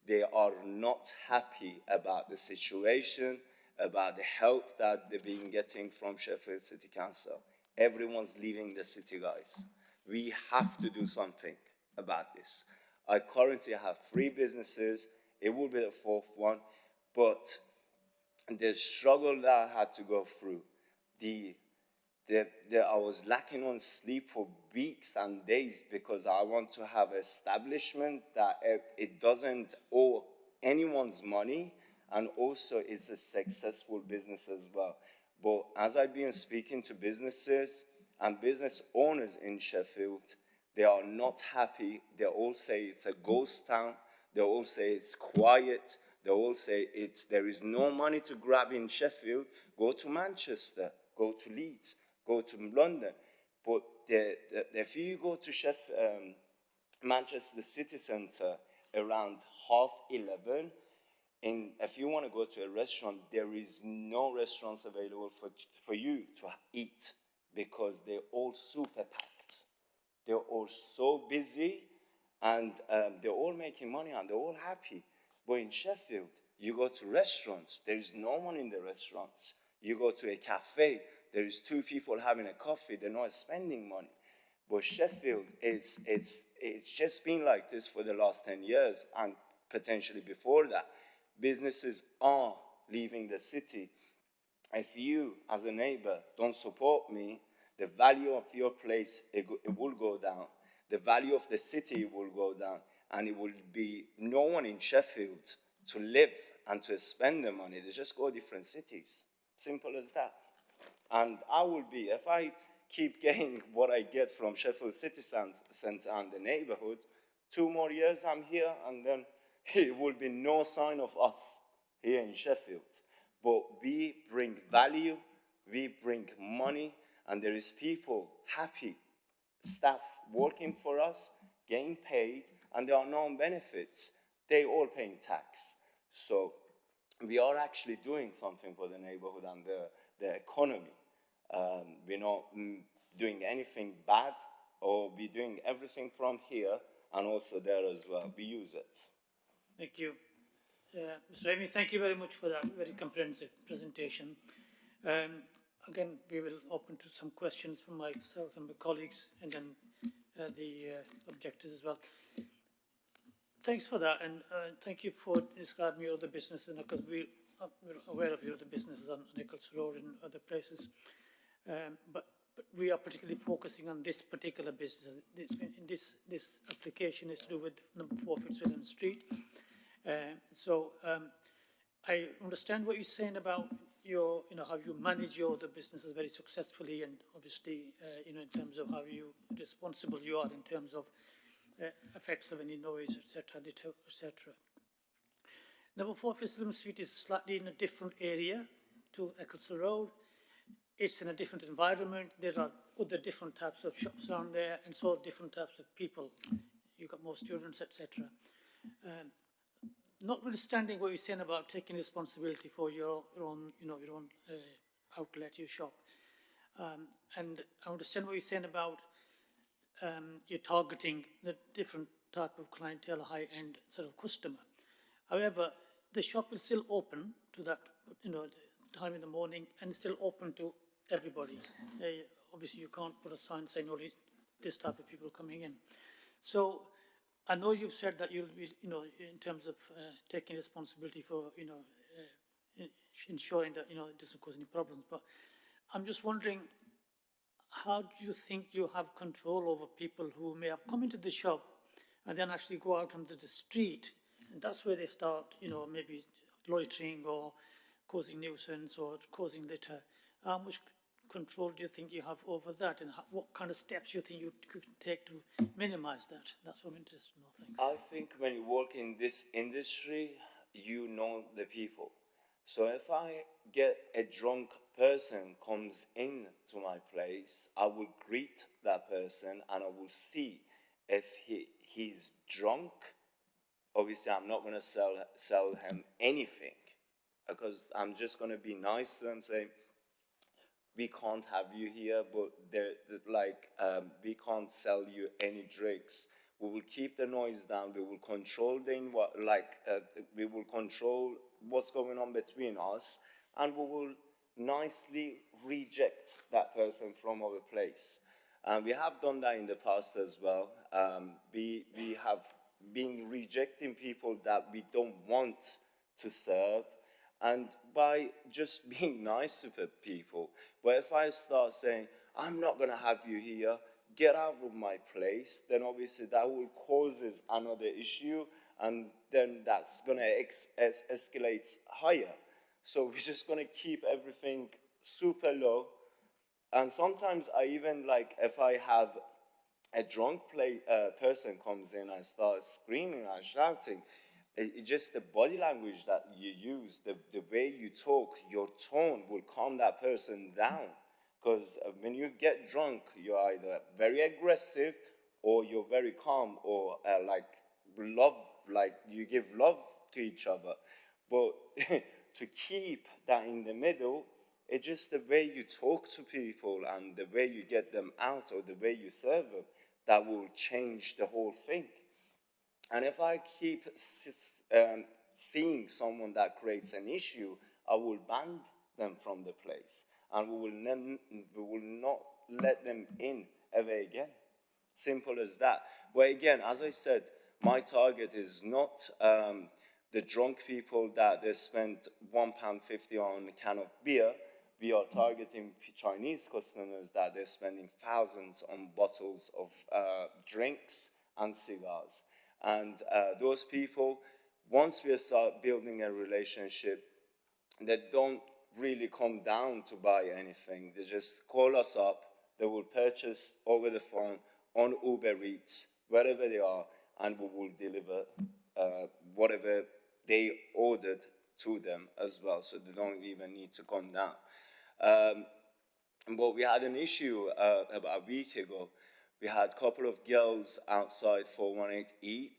They are not happy about the situation, about the help that they've been getting from Sheffield City Council. Everyone's leaving the city, guys. We have to do something about this. I currently have 3 businesses. It will be the 4th one, but the struggle that I had to go through, I was lacking on sleep for weeks and days because I want to have an establishment that it doesn't owe anyone's money, and also it's a successful business as well. But as I've been speaking to businesses and business owners in Sheffield, they are not happy. They all say it's a ghost town. They all say it's quiet. They all say there is no money to grab in Sheffield. Go to Manchester, go to Leeds, go to London. But if you go to Manchester city centre around 11:30, if you want to go to a restaurant, there is no restaurants available for you to eat because they're all super packed. They're all so busy, and they're all making money, and they're all happy. But in Sheffield, you go to restaurants, there is no one in the restaurants. You go to a cafe, there is 2 people having a coffee, they're not spending money. But Sheffield, it's just been like this for the last 10 years, and potentially before that. Businesses are leaving the city. If you, as a neighbor, don't support me, the value of your place, it will go down. The value of the city will go down, and it will be no one in Sheffield to live and to spend the money. They just go different cities. Simple as that. And I will be, if I keep getting what I get from Sheffield City Centre and the neighborhood, 2 more years I'm here, and then it will be no sign of us here in Sheffield. But we bring value, we bring money, and there is people happy, staff working for us, getting paid, and there are no benefits. They all paying tax. So we are actually doing something for the neighborhood and the economy. We're not doing anything bad, or we're doing everything from here and also there as well. We use it. Thank you. Mr. Remy, thank you very much for that very comprehensive presentation. Again, we will open to some questions from myself and my colleagues, and then the objectives as well. Thanks for that, and thank you for describing your other businesses, because we're aware of your other businesses on Nichols Road and other places. But we are particularly focusing on this particular business. This application is to do with number 4 Fitzwilliam Street. I understand what you're saying about how you manage your other businesses very successfully, and obviously, in terms of how responsible you are in terms of effects of any noise, etc., etc. Number 4 Fitzwilliam Street is slightly in a different area to Eccleston Road. It's in a different environment. There are other different types of shops around there, and so different types of people. You've got more students, etc. Notwithstanding what you're saying about taking responsibility for your own, your own outlet, your shop, and I understand what you're saying about you're targeting the different type of clientele, high-end sort of customer. However, the shop is still open to that, time in the morning, and it's still open to everybody. Obviously, you can't put a sign saying only this type of people coming in. So, I know you've said that you'll be, in terms of taking responsibility for, ensuring that, it doesn't cause any problems. But I'm just wondering, how do you think you have control over people who may have come into the shop and then actually go out onto the street, and that's where they start, maybe loitering or causing nuisance or causing litter? How much control do you think you have over that, and what kind of steps you think you could take to minimize that? That's what I'm interested in. Thanks. I think when you work in this industry, you know the people. So if I get a drunk person comes in to my place, I will greet that person and I will see if he's drunk. Obviously, I'm not going to sell him anything, because I'm just going to be nice to him, say, we can't have you here, but we can't sell you any drinks. We will keep the noise down. We will control we will control what's going on between us, and we will nicely reject that person from our place. And we have done that in the past as well. We have been rejecting people that we don't want to serve, and by just being nice to people. But if I start saying, I'm not going to have you here, get out of my place, then obviously that will causes another issue, and then that's going to escalate higher. So we're just going to keep everything super low. And sometimes I even, if I have a drunk person comes in and starts screaming and shouting, it's just the body language that you use, the way you talk, your tone will calm that person down. Because when you get drunk, you're either very aggressive or you're very calm, or you give love to each other. But to keep that in the middle, it's just the way you talk to people and the way you get them out, or the way you serve them, that will change the whole thing. And if I keep seeing someone that creates an issue, I will ban them from the place, and we will not let them in ever again. Simple as that. But again, as I said, my target is not the drunk people that they spend £1.50 on a can of beer. We are targeting Chinese customers that they're spending thousands on bottles of drinks and cigars. And those people, once we start building a relationship, they don't really come down to buy anything. They just call us up. They will purchase over the phone, on Uber Eats, wherever they are, and we will deliver whatever they ordered to them as well, so they don't even need to come down. But we had an issue about a week ago. We had a couple of girls outside 418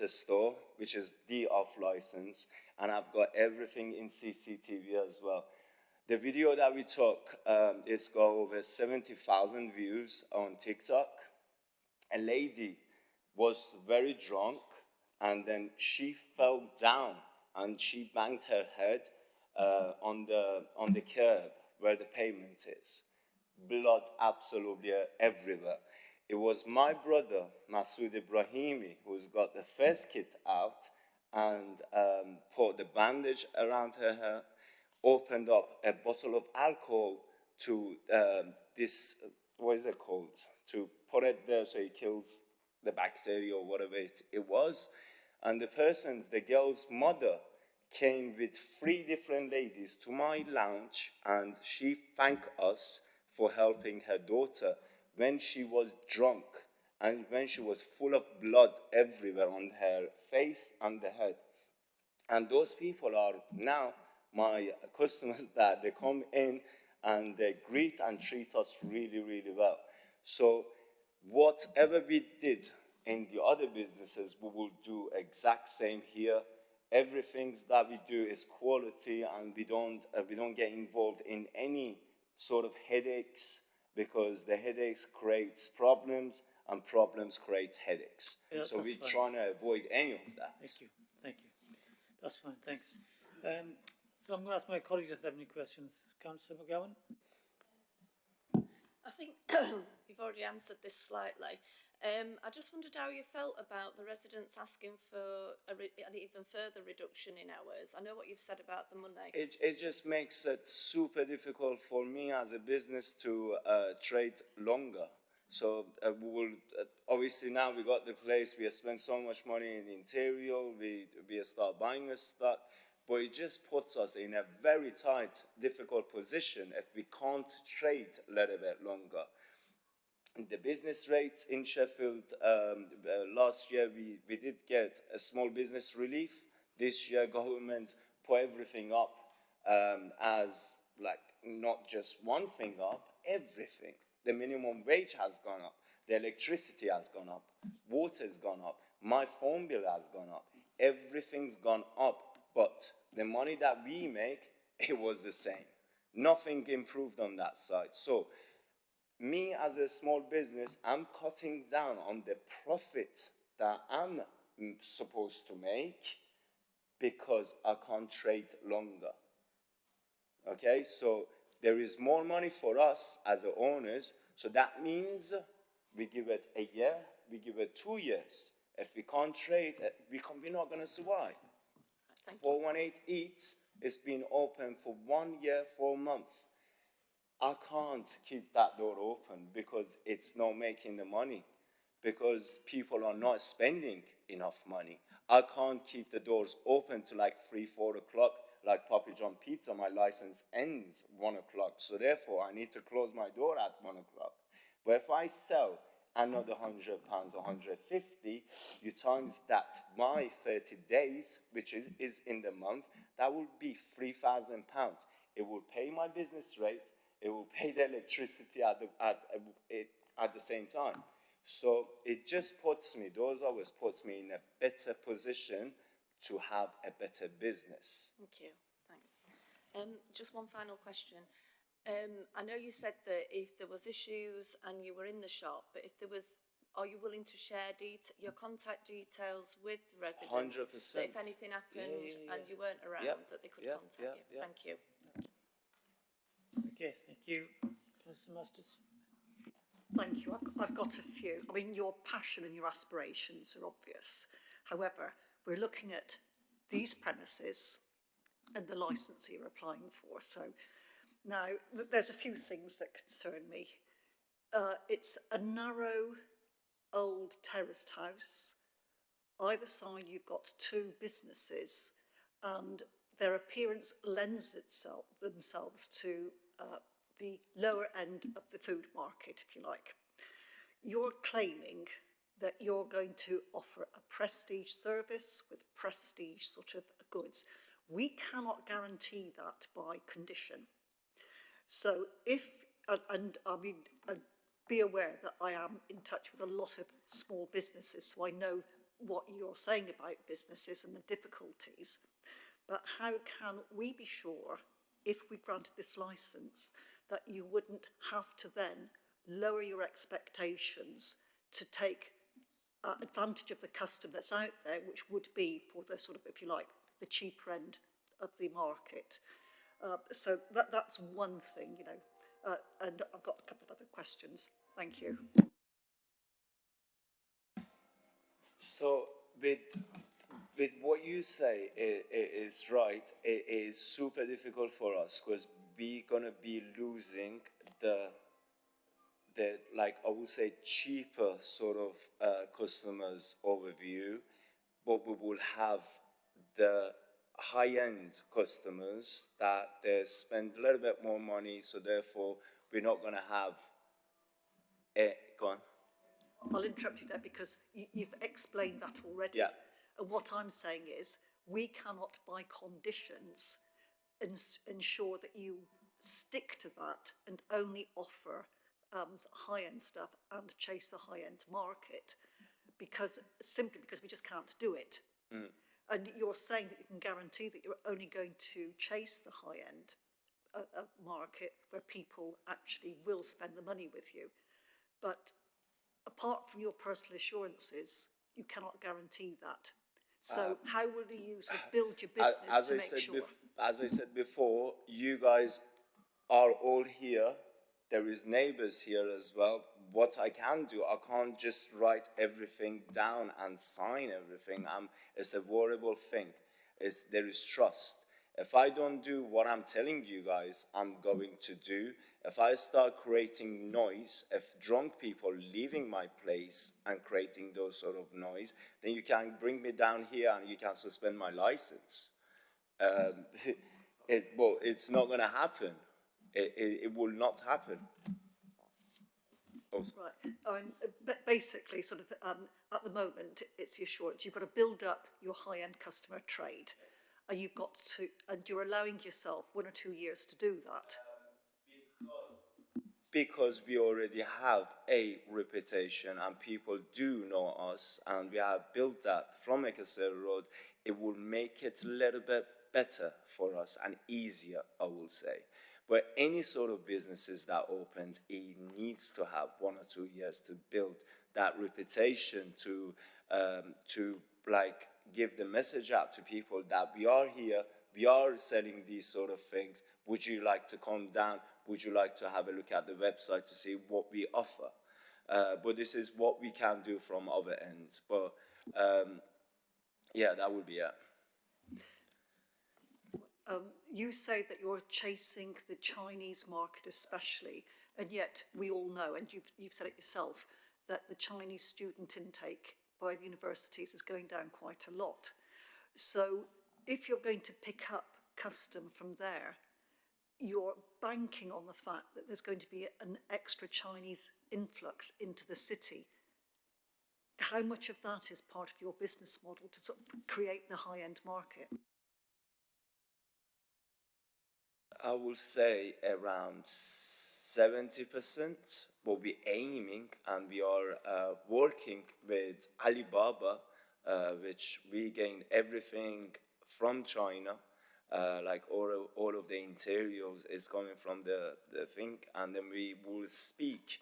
store, which is the off license, and I've got everything in CCTV as well. The video that we took, it's got over 70,000 views on TikTok. A lady was very drunk, and then she fell down and she banged her head on the curb where the pavement is. Blood absolutely everywhere. It was my brother, Masood Ibrahimi, who's got the first kit out and put the bandage around her hair, opened up a bottle of alcohol to what is it called? To put it there so it kills the bacteria or whatever it was. And the girl's mother, came with 3 different ladies to my lounge, and she thanked us for helping her daughter when she was drunk and when she was full of blood everywhere on her face and the head. And those people are now my customers that they come in and they greet and treat us really, really well. So whatever we did in the other businesses, we will do exact same here. Everything that we do is quality, and we don't get involved in any sort of headaches, because the headaches creates problems and problems create headaches. Yeah, so that's we're fine. trying to avoid any of that. Thank you, thank you. That's fine, thanks. So I'm going to ask my colleagues if they have any questions. Councillor McGowan? I think you've already answered this slightly. I just wondered how you felt about the residents asking for an even further reduction in hours. I know what you've said about the money. It just makes it super difficult for me as a business to trade longer. So we will obviously, now we got the place, we have spent so much money in the interior, we start buying the stuff, but it just puts us in a very tight, difficult position if we can't trade a little bit longer. The business rates in Sheffield, last year we did get a small business relief. This year government put everything up, as like not just one thing up, everything. The minimum wage has gone up, the electricity has gone up, water's gone up, my phone bill has gone up, everything's gone up, but the money that we make, it was the same. Nothing improved on that side. So me as a small business, I'm cutting down on the profit that I'm supposed to make because I can't trade longer. Okay, so there is more money for us as the owners, so that means we give it a year, we give it 2 years. If we can't trade, we're not going to survive. Thank you. 418 Eats has been open for 1 year, 4 months. I can't keep that door open because it's not making the money, because people are not spending enough money. I can't keep the doors open to like 3, 4 o'clock, like Papa John Pizza. My license ends 1 o'clock, so therefore I need to close my door at 1 o'clock. But if I sell another £100 or 150, you times that my 30 days, which is in the month, that will be £3,000. It will pay my business rates, it will pay the electricity at the same time. So it just puts me, those always puts me in a better position to have a better business. Thank you. Thanks. Just one final question. I know you said that if there was issues and you were in the shop, but if there was, are you willing to share your contact details with residents? 100%. That if anything happened and you weren't around, that they could contact you? Thank you. Okay, thank you. Councillor Masters? Thank you. I've got a few. I mean, your passion and your aspirations are obvious. However, we're looking at these premises and the licence you're applying for. So now there's a few things that concern me. It's a narrow, old terraced house. Either side you've got 2 businesses, and their appearance lends themselves to the lower end of the food market, if you like. You're claiming that you're going to offer a prestige service with prestige sort of goods. We cannot guarantee that by condition. So if, and I mean, be aware that I am in touch with a lot of small businesses, so I know what you're saying about businesses and the difficulties. But how can we be sure, if we granted this licence, that you wouldn't have to then lower your expectations to take advantage of the custom that's out there, which would be for the sort of, if you like, the cheaper end of the market. So that's one thing, you know, and I've got a couple of other questions. Thank you. So with what you say is right. It is super difficult for us because we're gonna be losing the like I would say cheaper sort of customers overview, but we will have the high-end customers that they spend a little bit more money, so therefore we're not gonna have it. Go on. I'll interrupt you there because you've explained that already. Yeah. And what I'm saying is we cannot, by conditions, ensure that you stick to that and only offer high-end stuff and chase the high-end market, simply because we just can't do it. And you're saying that you can guarantee that you're only going to chase the high-end market where people actually will spend the money with you. But apart from your personal assurances, you cannot guarantee that. So how will you sort of build your business to make sure? As I said before, you guys are all here. There is neighbors here as well. What I can do, I can't just write everything down and sign everything. It's a variable thing. There is trust. If I don't do what I'm telling you guys I'm going to do, if I start creating noise, if drunk people leaving my place and creating those sort of noise, then you can bring me down here and you can suspend my license. It's not going to happen. It will not happen. Right. But basically, sort of at the moment, it's the assurance. You've got to build up your high-end customer trade. And you're allowing yourself 1 or 2 years to do that. Because we already have a reputation and people do know us and we have built that from Ecclesfield Road, it will make it a little bit better for us and easier, I will say. But any sort of businesses that opens, it needs to have 1 or 2 years to build that reputation, to like give the message out to people that we are here, we are selling these sort of things. Would you like to come down? Would you like to have a look at the website to see what we offer? But this is what we can do from other ends. But yeah, that would be it. You say that you're chasing the Chinese market especially, and yet we all know, and you've said it yourself, that the Chinese student intake by the universities is going down quite a lot. So if you're going to pick up custom from there, you're banking on the fact that there's going to be an extra Chinese influx into the city. How much of that is part of your business model to sort of create the high-end market? I will say around 70%. We'll be aiming, and we are working with Alibaba, which we gain everything from China. Like all of the interiors is coming from the thing, and then we will speak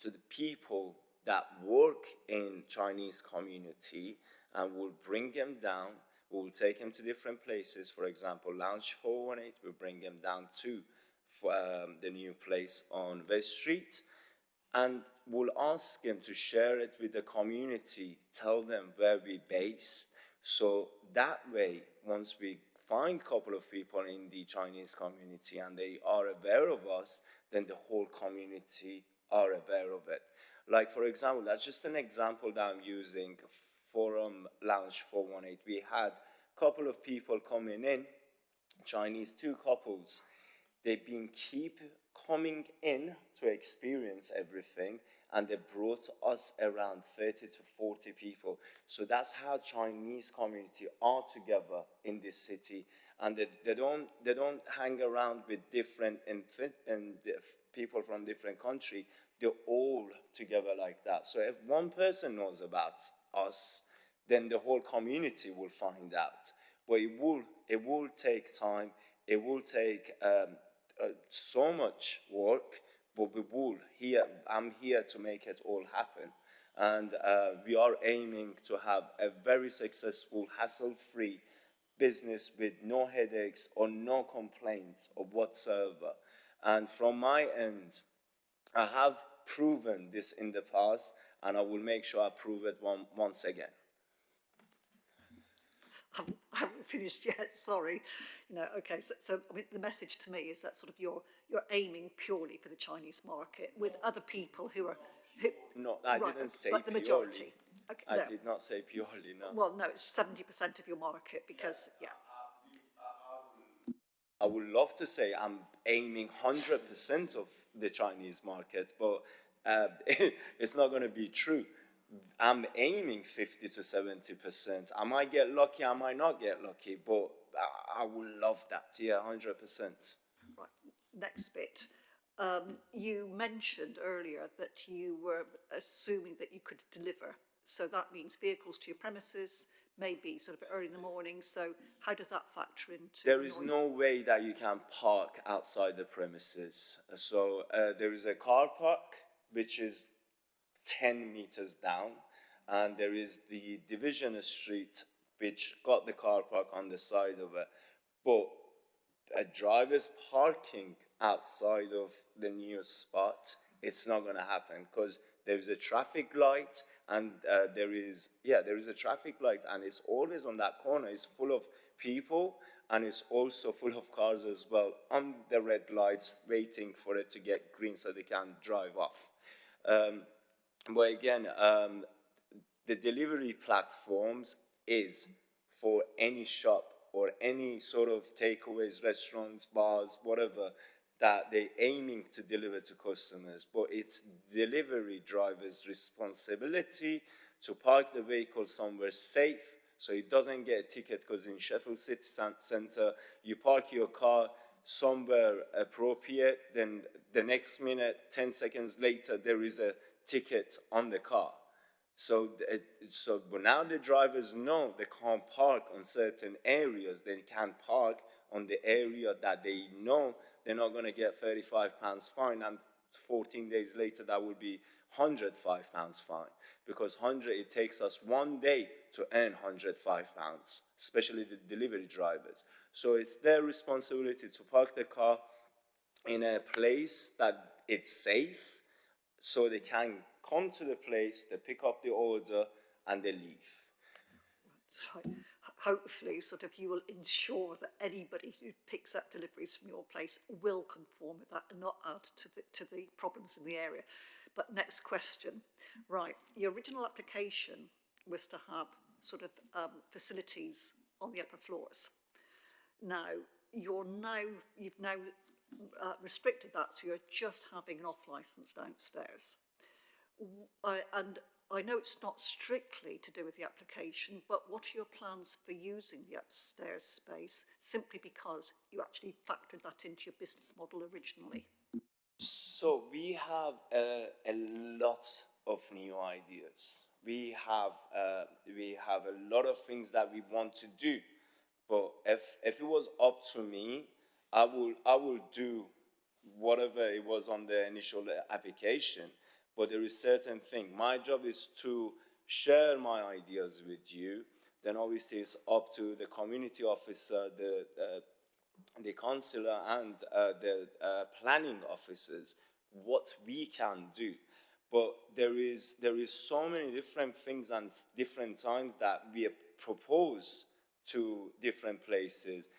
to the people that work in Chinese community and we'll bring them down. We'll take them to different places. For example, Lounge 418, we'll bring them down to the new place on West Street, and we'll ask them to share it with the community, tell them where we're based. So that way, once we find a couple of people in the Chinese community and they are aware of us, then the whole community are aware of it. Like, for example, that's just an example that I'm using from Lounge 418. We had a couple of people coming in, Chinese, 2 couples. They've been keep coming in to experience everything, and they brought us around 30 to 40 people. So that's how Chinese community are together in this city, and they don't hang around with different people from different country. They're all together like that. So if one person knows about us, then the whole community will find out. But it will take time. It will take so much work, but I'm here to make it all happen. And we are aiming to have a very successful, hassle-free business with no headaches or no complaints of whatsoever. And from my end, I have proven this in the past, and I will make sure I prove it once again. I haven't finished yet, sorry. Okay, so I mean, the message to me is that sort of you're aiming purely for the Chinese market with other people who are... No, I didn't say but the majority. Okay, I did not say purely, no. Well, no, it's 70% of your market because, yeah. I would love to say I'm aiming 100% of the Chinese market, but it's not going to be true. I'm aiming 50 to 70%. I might get lucky, I might not get lucky, but I would love that. Yeah, 100%. Right, next bit. You mentioned earlier that you were assuming that you could deliver. So that means vehicles to your premises, maybe sort of early in the morning. So how does that factor into There the is noise? no way that you can park outside the premises. So there is a car park which is 10 meters down, and there is the division street which got the car park on the side of it. But a driver's parking outside of the new spot, it's not going to happen because there's a traffic light, and there is a traffic light, and it's always on that corner. It's full of people, and it's also full of cars as well on the red lights waiting for it to get green so they can drive off. But again, the delivery platforms is for any shop or any sort of takeaways, restaurants, bars, whatever, that they're aiming to deliver to customers. But it's delivery driver's responsibility to park the vehicle somewhere safe so it doesn't get a ticket, because in Sheffield City Centre, you park your car somewhere appropriate, then the next minute, 10 seconds later, there is a ticket on the car. But now the drivers know they can't park on certain areas. They can park on the area that they know they're not going to get £35 fine, and 14 days later that will be £105 fine, because 100, it takes us 1 day to earn £105, especially the delivery drivers. So it's their responsibility to park the car in a place that it's safe, so they can come to the place, they pick up the order, and they leave. Right. Hopefully, sort of, you will ensure that anybody who picks up deliveries from your place will conform with that and not add to the problems in the area. But next question. Right, your original application was to have sort of facilities on the upper floors. Now, you've now restricted that, so you're just having an off licence downstairs. And I know it's not strictly to do with the application, but what are your plans for using the upstairs space, simply because you actually factored that into your business model originally? So we have a lot of new ideas. We have a lot of things that we want to do, but if it was up to me, I will do whatever it was on the initial application. But there is certain thing. My job is to share my ideas with you. Then obviously it's up to the community officer, the councillor, and the planning officers what we can do. But there is so many different things and different times that we propose to different places.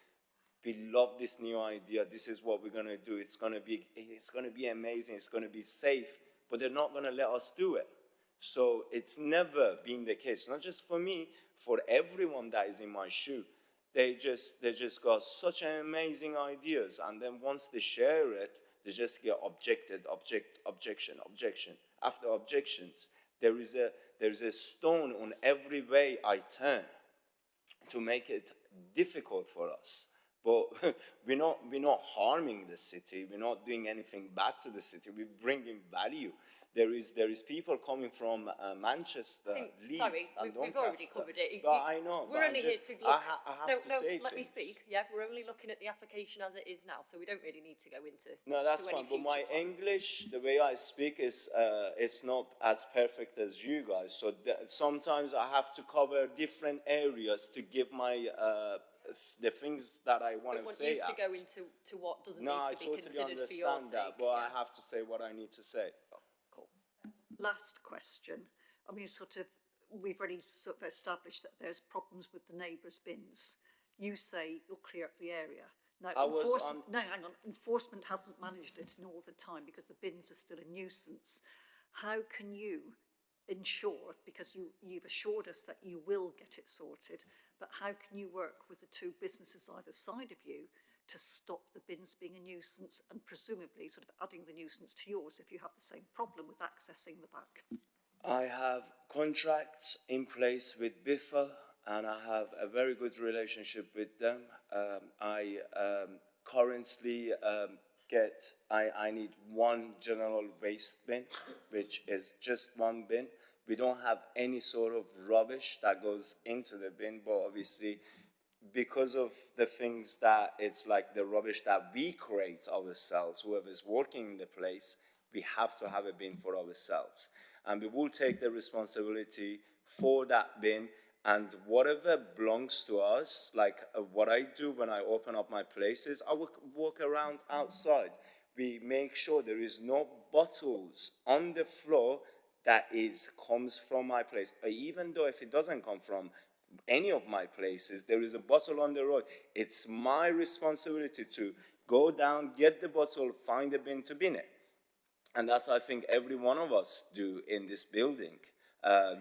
We love this new idea. This is what we're going to do. It's going to be amazing. It's going to be safe. But they're not going to let us do it. So it's never been the case. Not just for me, for everyone that is in my shoe. They just got such amazing ideas, and then once they share it, they just get objection. After objections, there is a stone on every way I turn to make it difficult for us. But we're not harming the city. We're not doing anything bad to the city. We're bringing value. There is people coming from Manchester, Leeds, and Doncaster. We've already covered it. But I know. We're only here to look. I have to say let me things. speak. Yeah, we're only looking at the application as it is now, so we don't really need to go into. No, that's to any fine. But my future plans. English, the way I speak, is it's not as perfect as you guys. So sometimes I have to cover different areas to give my the things that I want to say. I want you to go into what doesn't No, need to I be totally considered for your understand that, sake. but Yeah. I have to say what I need to say. Cool. Last question. I mean, sort of, we've already sort of established that there's problems with the neighbours' bins. You say you'll clear up the area. Now, enforcement hasn't managed it in all the time because the bins are still a nuisance. How can you ensure, because you've assured us that you will get it sorted, but how can you work with the two businesses either side of you to stop the bins being a nuisance and presumably sort of adding the nuisance to yours if you have the same problem with accessing the back? I have contracts in place with Biffa and I have a very good relationship with them. I currently I need one general waste bin, which is just one bin. We don't have any sort of rubbish that goes into the bin, but obviously because of the things that it's like the rubbish that we create ourselves, whoever's working in the place, we have to have a bin for ourselves. And we will take the responsibility for that bin, and whatever belongs to us, like what I do when I open up my places, I will walk around outside. We make sure there is no bottles on the floor that comes from my place. Even though if it doesn't come from any of my places, there is a bottle on the road, it's my responsibility to go down, get the bottle, find a bin to bin it. And that's, I think, every one of us do in this building.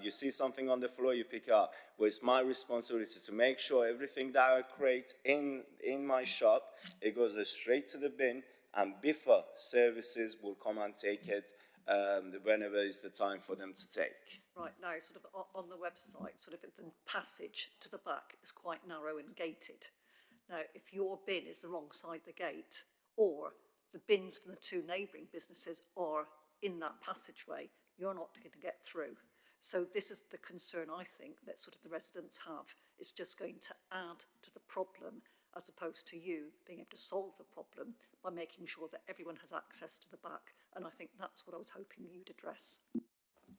You see something on the floor, you pick it up. Well, it's my responsibility to make sure everything that I create in my shop, it goes straight to the bin, and Biffa services will come and take it whenever is the time for them to take. Right, now, sort of on the website, sort of the passage to the back is quite narrow and gated. Now, if your bin is the wrong side of the gate, or the bins from the two neighbouring businesses are in that passageway, you're not going to get through. So this is the concern, I think, that sort of the residents have. It's just going to add to the problem, as opposed to you being able to solve the problem by making sure that everyone has access to the back. And I think that's what I was hoping you'd address.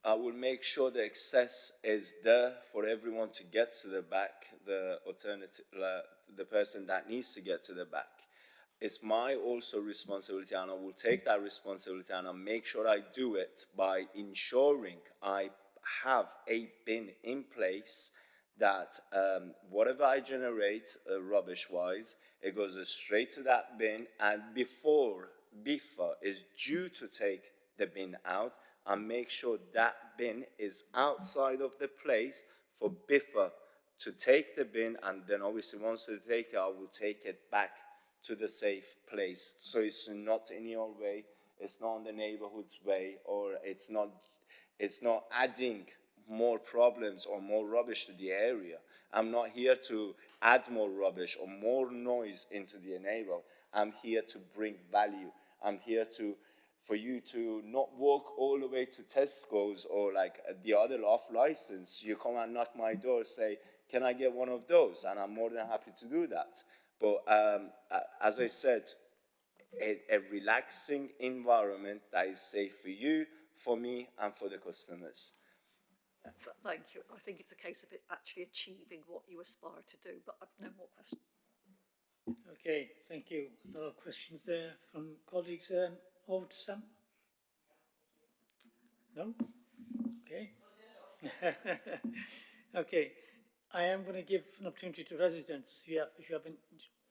I will make sure the access is there for everyone to get to the back, the alternative, the person that needs to get to the back. It's my also responsibility, and I will take that responsibility, and I'll make sure I do it by ensuring I have a bin in place that whatever I generate rubbish-wise, it goes straight to that bin, and before Biffa is due to take the bin out, and make sure that bin is outside of the place for Biffa to take the bin, and then obviously once they take it, I will take it back to the safe place. So it's not in your way, it's not in the neighborhood's way, or it's not adding more problems or more rubbish to the area. I'm not here to add more rubbish or more noise into the neighborhood. I'm here to bring value. I'm here for you to not walk all the way to Tesco's or like the other off license. You come and knock my door, say, can I get one of those? And I'm more than happy to do that. But as I said, a relaxing environment that is safe for you, for me, and for the customers. Thank you. I think it's a case of it actually achieving what you aspire to do, but I've no more questions. Okay, thank you. A lot of questions there from colleagues. Over to Sam. No? Okay. Okay. I am going to give an opportunity to residents. If you have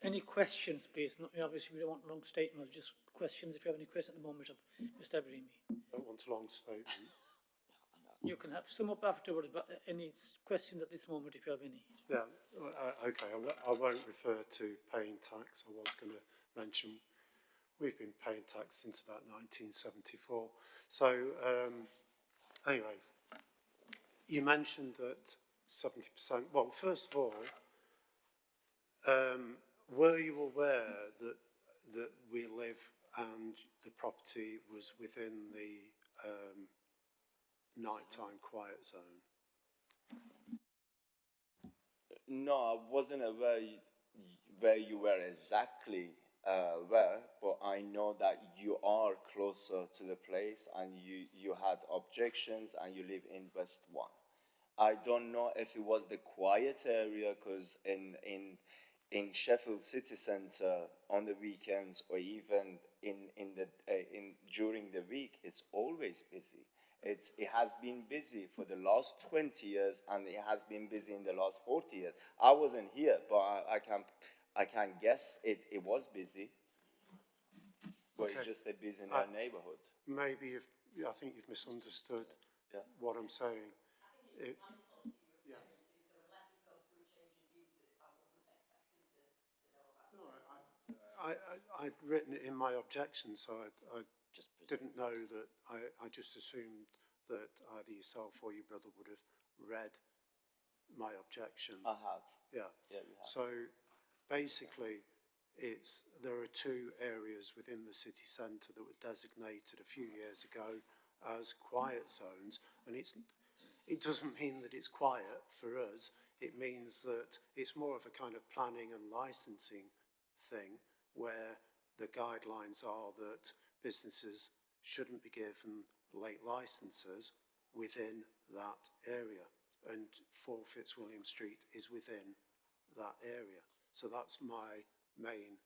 any questions, please. Not, obviously, we don't want long statements, just questions. If you have any questions at the moment of Mr. Ibrahimi. I don't want a long statement. You can have some up afterwards, but any questions at this moment, if you have any. Yeah, okay, I won't refer to paying tax. I was going to mention we've been paying tax since about 1974. So anyway, you mentioned that 70%, well, first of all, were you aware that we live and the property was within the nighttime quiet zone? No, I wasn't aware where you were exactly where, but I know that you are closer to the place and you had objections and you live in West 1. I don't know if it was the quiet area, because in Sheffield city centre on the weekends or even during the week, it's always busy. It has been busy for the last 20 years, and it has been busy in the last 40 years. I wasn't here, but I can guess it was busy. But Okay. it's just a busy neighbourhood. Maybe I think you've misunderstood what I'm saying. I'd written it in my objection, so I didn't know that. I just assumed that either yourself or your brother would have read my objection. I have. Yeah. Yeah, we have. So basically, there are two areas within the city centre that were designated a few years ago as quiet zones, and it doesn't mean that it's quiet for us. It means that it's more of a kind of planning and licensing thing, where the guidelines are that businesses shouldn't be given late licenses within that area, and 4 Fitzwilliam Street is within that area. So that's my main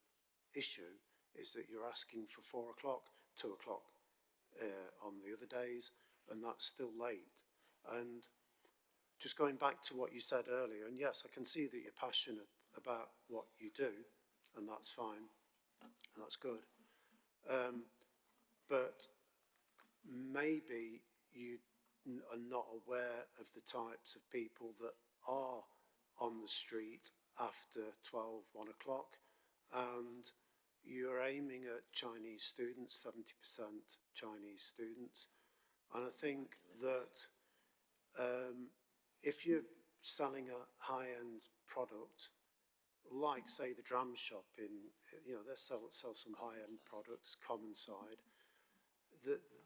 issue, is that you're asking for 4 o'clock, 2 o'clock on the other days, and that's still late. And just going back to what you said earlier, and yes, I can see that you're passionate about what you do, and that's fine, and that's good. But maybe you are not aware of the types of people that are on the street after 12, 1 o'clock, and you're aiming at Chinese students, 70% Chinese students. And I think that if you're selling a high-end product, like, say, the dram shop they sell some high-end products, Common Side,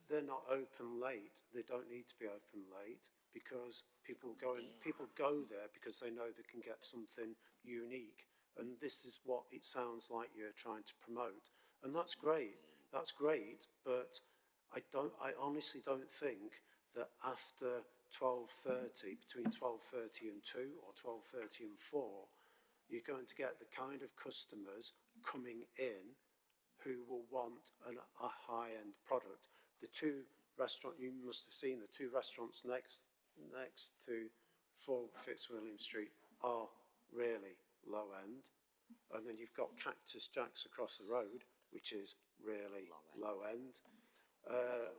they're not open late. They don't need to be open late, because people go there because they know they can get something unique, and this is what it sounds like you're trying to promote, and that's great, but I honestly don't think that after 12:30, between 12:30 and 2 or 12:30 and 4, you're going to get the kind of customers coming in who will want a high-end product. The two restaurants, you must have seen the two restaurants next to 4 Fitzwilliam Street are really low-end. And then you've got Cactus Jack's across the road, which is really low-end.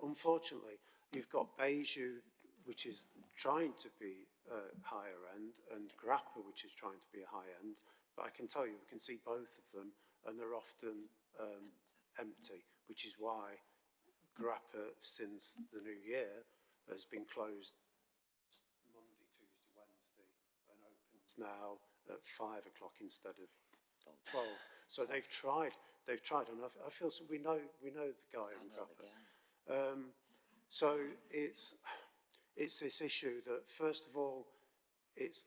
Unfortunately, you've got Beiju, which is trying to be higher end, and Grappa, which is trying to be a high end. But I can tell you, we can see both of them, and they're often empty, which is why Grappa, since the new year, has been closed Monday, Tuesday, Wednesday, and opens now at 5 o'clock instead of 12. So they've tried, and I feel so we know the guy in Grappa. So it's this issue that, first of all, it's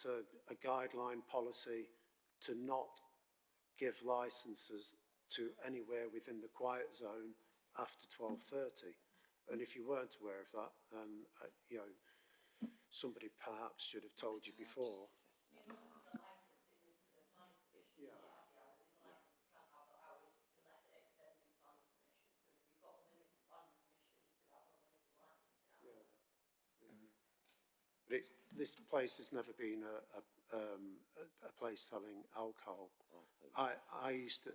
a guideline policy to not give licenses to anywhere within the quiet zone after 12:30. And if you weren't aware of that, then somebody perhaps should have told you before. But this place has never been a place selling alcohol. I used to.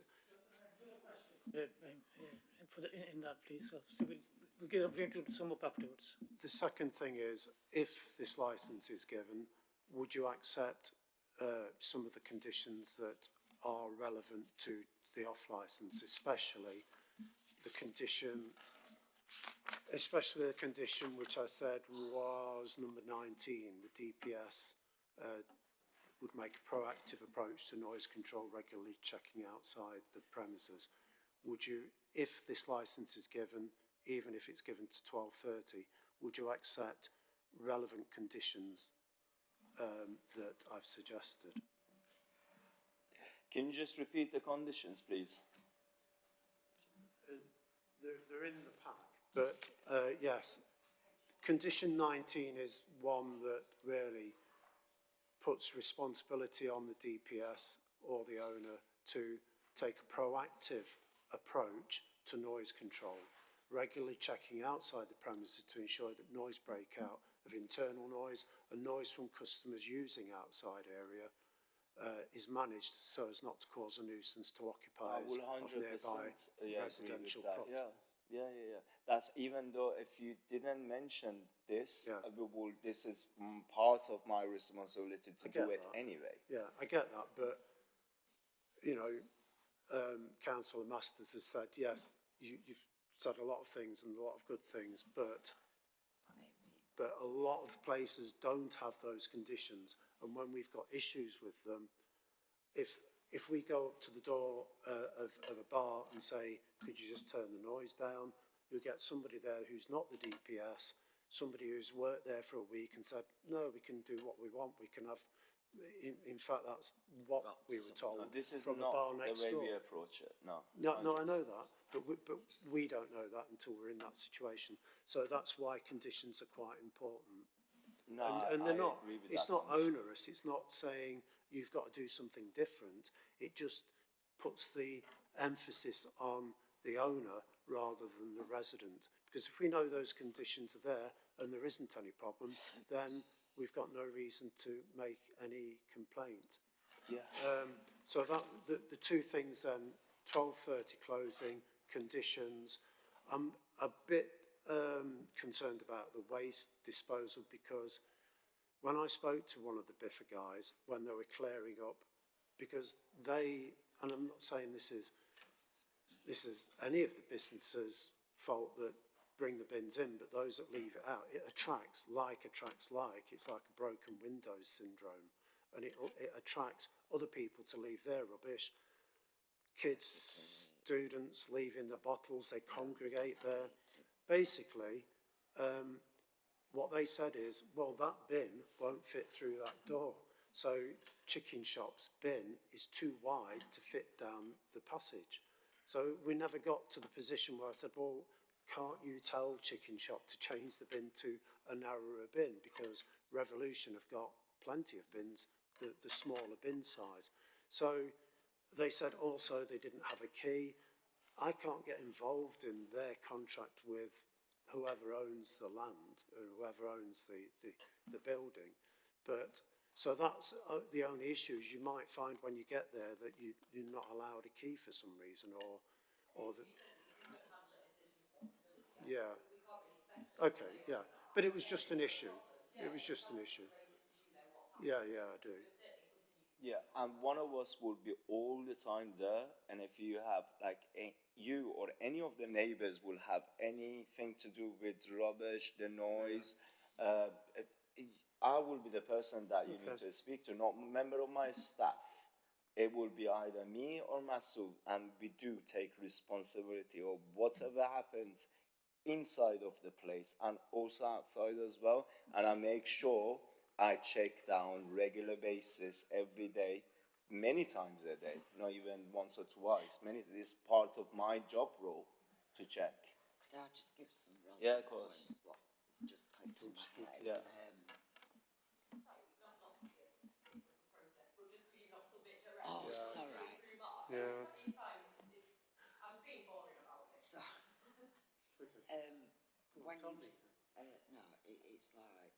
In that, please. So we'll get an opportunity to sum up afterwards. The second thing is, if this license is given, would you accept some of the conditions that are relevant to the off license, especially the condition which I said was number 19, the DPS would make a proactive approach to noise control, regularly checking outside the premises. Would you, if this license is given, even if it's given to 12:30, would you accept relevant conditions that I've suggested? Can you just repeat the conditions, please? They're in the pack, but yes, condition 19 is one that really puts responsibility on the DPS or the owner to take a proactive approach to noise control, regularly checking outside the premises to ensure that noise breakout of internal noise and noise from customers using outside area is managed so as not to cause a nuisance to occupiers of nearby residential properties. Yeah. That's even though if you didn't mention this, this is part of my responsibility to do it anyway. Yeah, I get that, but Councillor Masters has said, yes, you've said a lot of things and a lot of good things, but but a lot of places don't have those conditions. And when we've got issues with them, if we go up to the door of a bar and say, could you just turn the noise down, you'll get somebody there who's not the DPS, somebody who's worked there for a week and said, no, we can do what we want, we can have, in fact, that's what we were told No, this is from the not bar the next way door. we approach it. No. No, I know that, but we don't know that until we're in that situation. So that's why conditions are quite important. No, And they're I not, agree with it's that not condition. onerous, it's not saying you've got to do something different. It just puts the emphasis on the owner rather than the resident. Because if we know those conditions are there and there isn't any problem, then we've got no reason to make any complaint. Yeah. So that the two things then, 12:30 closing, conditions. I'm a bit concerned about the waste disposal because when I spoke to one of the Biffa guys when they were clearing up, because they, and I'm not saying this is any of the businesses' fault that bring the bins in, but those that leave it out, it attracts like. It's like a broken windows syndrome, and it attracts other people to leave their rubbish. Kids, students leaving the bottles, they congregate there. Basically, what they said is, well, that bin won't fit through that door. So chicken shop's bin is too wide to fit down the passage. So we never got to the position where I said, well, can't you tell chicken shop to change the bin to a narrower bin? Because Revolution have got plenty of bins, the smaller bin size. So they said also they didn't have a key. I can't get involved in their contract with whoever owns the land or whoever owns the building. But so that's the only issue is you might find when you get there that you're not allowed a key for some reason or the, yeah. Okay, yeah. But it was just an issue. It was just an issue. Yeah, I do. Yeah, and one of us will be all the time there, and if you have like you or any of the neighbors will have anything to do with rubbish, the noise, uh, I will be the person that you need to speak to, not a member of my staff. It will be either me or Masood, and we do take responsibility of whatever happens inside of the place and also outside as well. And I make sure I check down regular basis every day, many times a day, not even once or twice. It's part of my job role to check. Could I just give some relevant Yeah, of course. points, what has just come to my head? Yeah. Oh, sorry. Yeah. So, when you, no, it's like,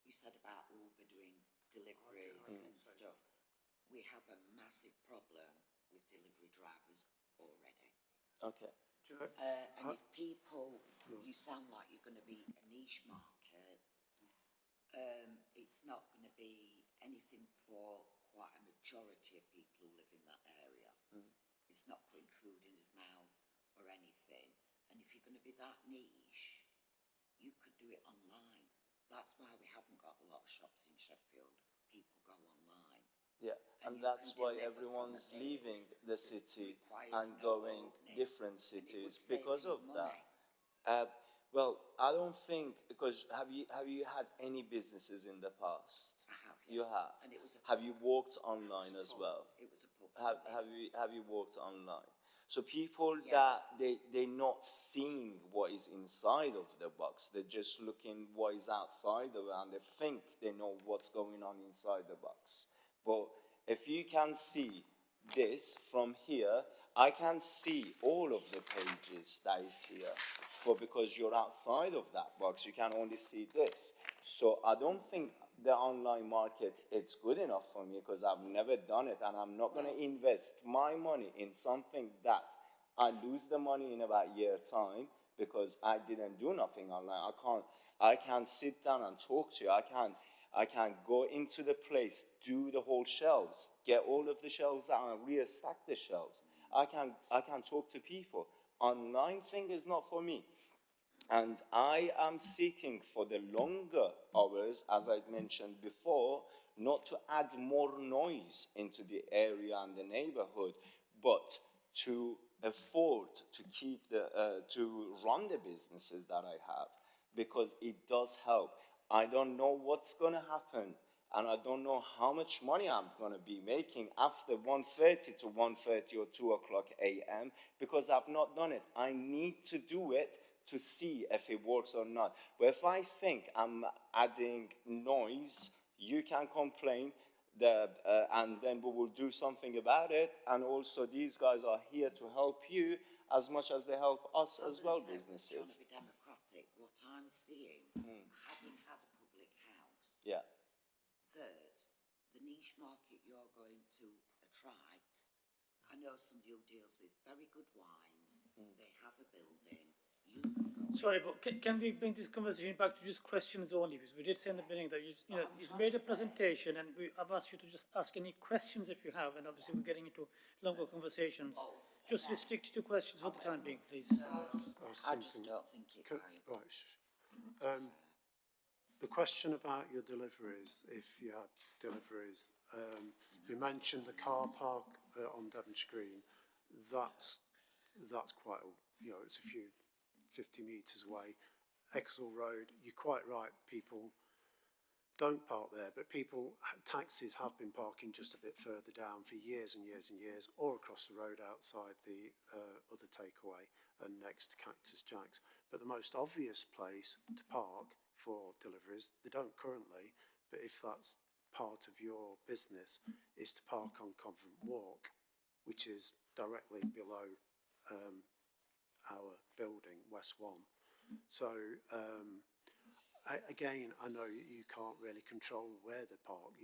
you said about Uber doing deliveries and stuff. We have a massive problem with delivery drivers already. Okay. And if people, you sound like you're going to be a niche market, it's not going to be anything for quite a majority of people who live in that area. It's not putting food in his mouth or anything. And if you're going to be that niche, you could do it online. That's why we haven't got a lot of shops in Sheffield. People go online. Yeah, and you that's can why deliver everyone's from a leaving place the that city requires and no going opening. different And it cities would save because you of money. that. Well, I don't think because have you had any businesses in the past? I have, yeah. You have. And it was a Have pub. you worked online as well? It was a pub. Have you worked online? So people Yeah. that they're not seeing what is inside of the box. They're just looking what is outside of it, and they think they know what's going on inside the box. But if you can see this from here, I can see all of the pages that is here. But because you're outside of that box, you can only see this. So I don't think the online market it's good enough for me because I've never done it, and I'm not going to invest my money in something that I lose the money in about a year time because I didn't do nothing online. I can't sit down and talk to you. I can go into the place, do the whole shelves, get all of the shelves out and restock the shelves. I can talk to people. Online thing is not for me. And I am seeking for the longer hours, as I mentioned before, not to add more noise into the area and the neighborhood, but to afford to keep to run the businesses that I have, because it does help. I don't know what's going to happen, and I don't know how much money I'm going to be making after 1:30 to 1:30 or 2 o'clock a.m. because I've not done it. I need to do it to see if it works or not. But if I think I'm adding noise, you can complain, and then we will do something about it. And also, these guys are here to help you as much as they help us as well, Trying businesses. to be democratic, what I'm seeing, having had a public house, Yeah. third, the niche market you're going to attract. I know somebody who deals with very good wines, they have a building, you can go. Sorry, but can we bring this conversation back to just questions only? Because we did say in the beginning that he's made a presentation, and I've asked you to just ask any questions if you have, and obviously we're getting into longer conversations. Just restrict to questions for the time being, please. I just don't think it right. Right. The question about your deliveries, if you had deliveries, you mentioned the car park on Devonshire Green. That's quite it's a few 50 metres away. Exel Road, you're quite right, people don't park there, but taxis have been parking just a bit further down for years and years and years, or across the road outside the other takeaway and next to Cactus Jack's. But the most obvious place to park for deliveries, they don't currently, but if that's part of your business, is to park on Convent Walk, which is directly below our building, West One. So again, I know you can't really control where they park.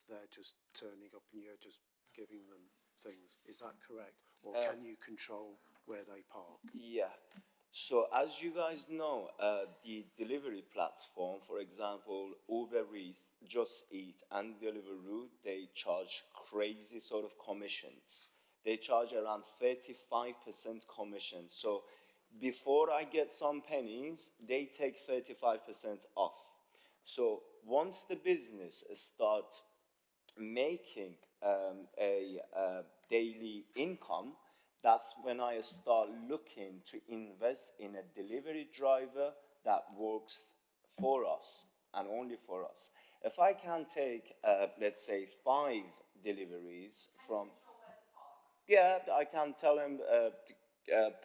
They're just turning up and you're just giving them things. Is that correct? Or can you control where they park? Yeah. So as you guys know, the delivery platform, for example, Uber Eats, Just Eat, and Deliveroo, they charge crazy sort of commissions. They charge around 35% commission. So before I get some pennies, they take 35% off. So once the business start making a daily income, that's when I start looking to invest in a delivery driver that works for us and only for us. If I can take, let's say, 5 deliveries from, yeah, I can tell them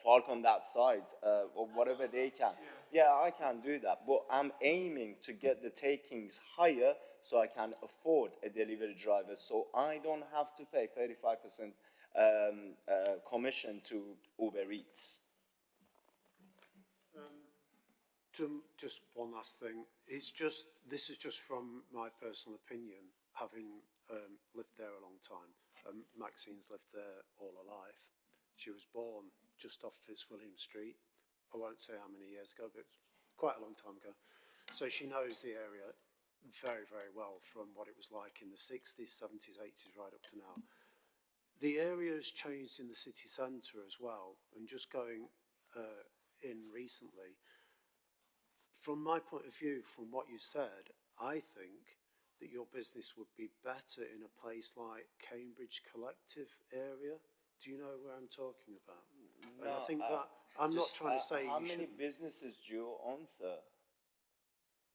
park on that side or whatever they can. Yeah, I can do that, but I'm aiming to get the takings higher so I can afford a delivery driver, so I don't have to pay 35% commission to Uber Eats. Just one last thing. This is just from my personal opinion, having lived there a long time. Maxine's lived there all her life. She was born just off Fitzwilliam Street. I won't say how many years ago, but quite a long time ago. So she knows the area very, very well, from what it was like in the 60s, 70s, 80s, right up to now. The area has changed in the city centre as well, and just going in recently, from my point of view, from what you said, I think that your business would be better in a place like Cambridge Collective area. Do you know where I'm talking about? No, and I think that, I'm not trying to say how you many shouldn't. businesses do you own, sir?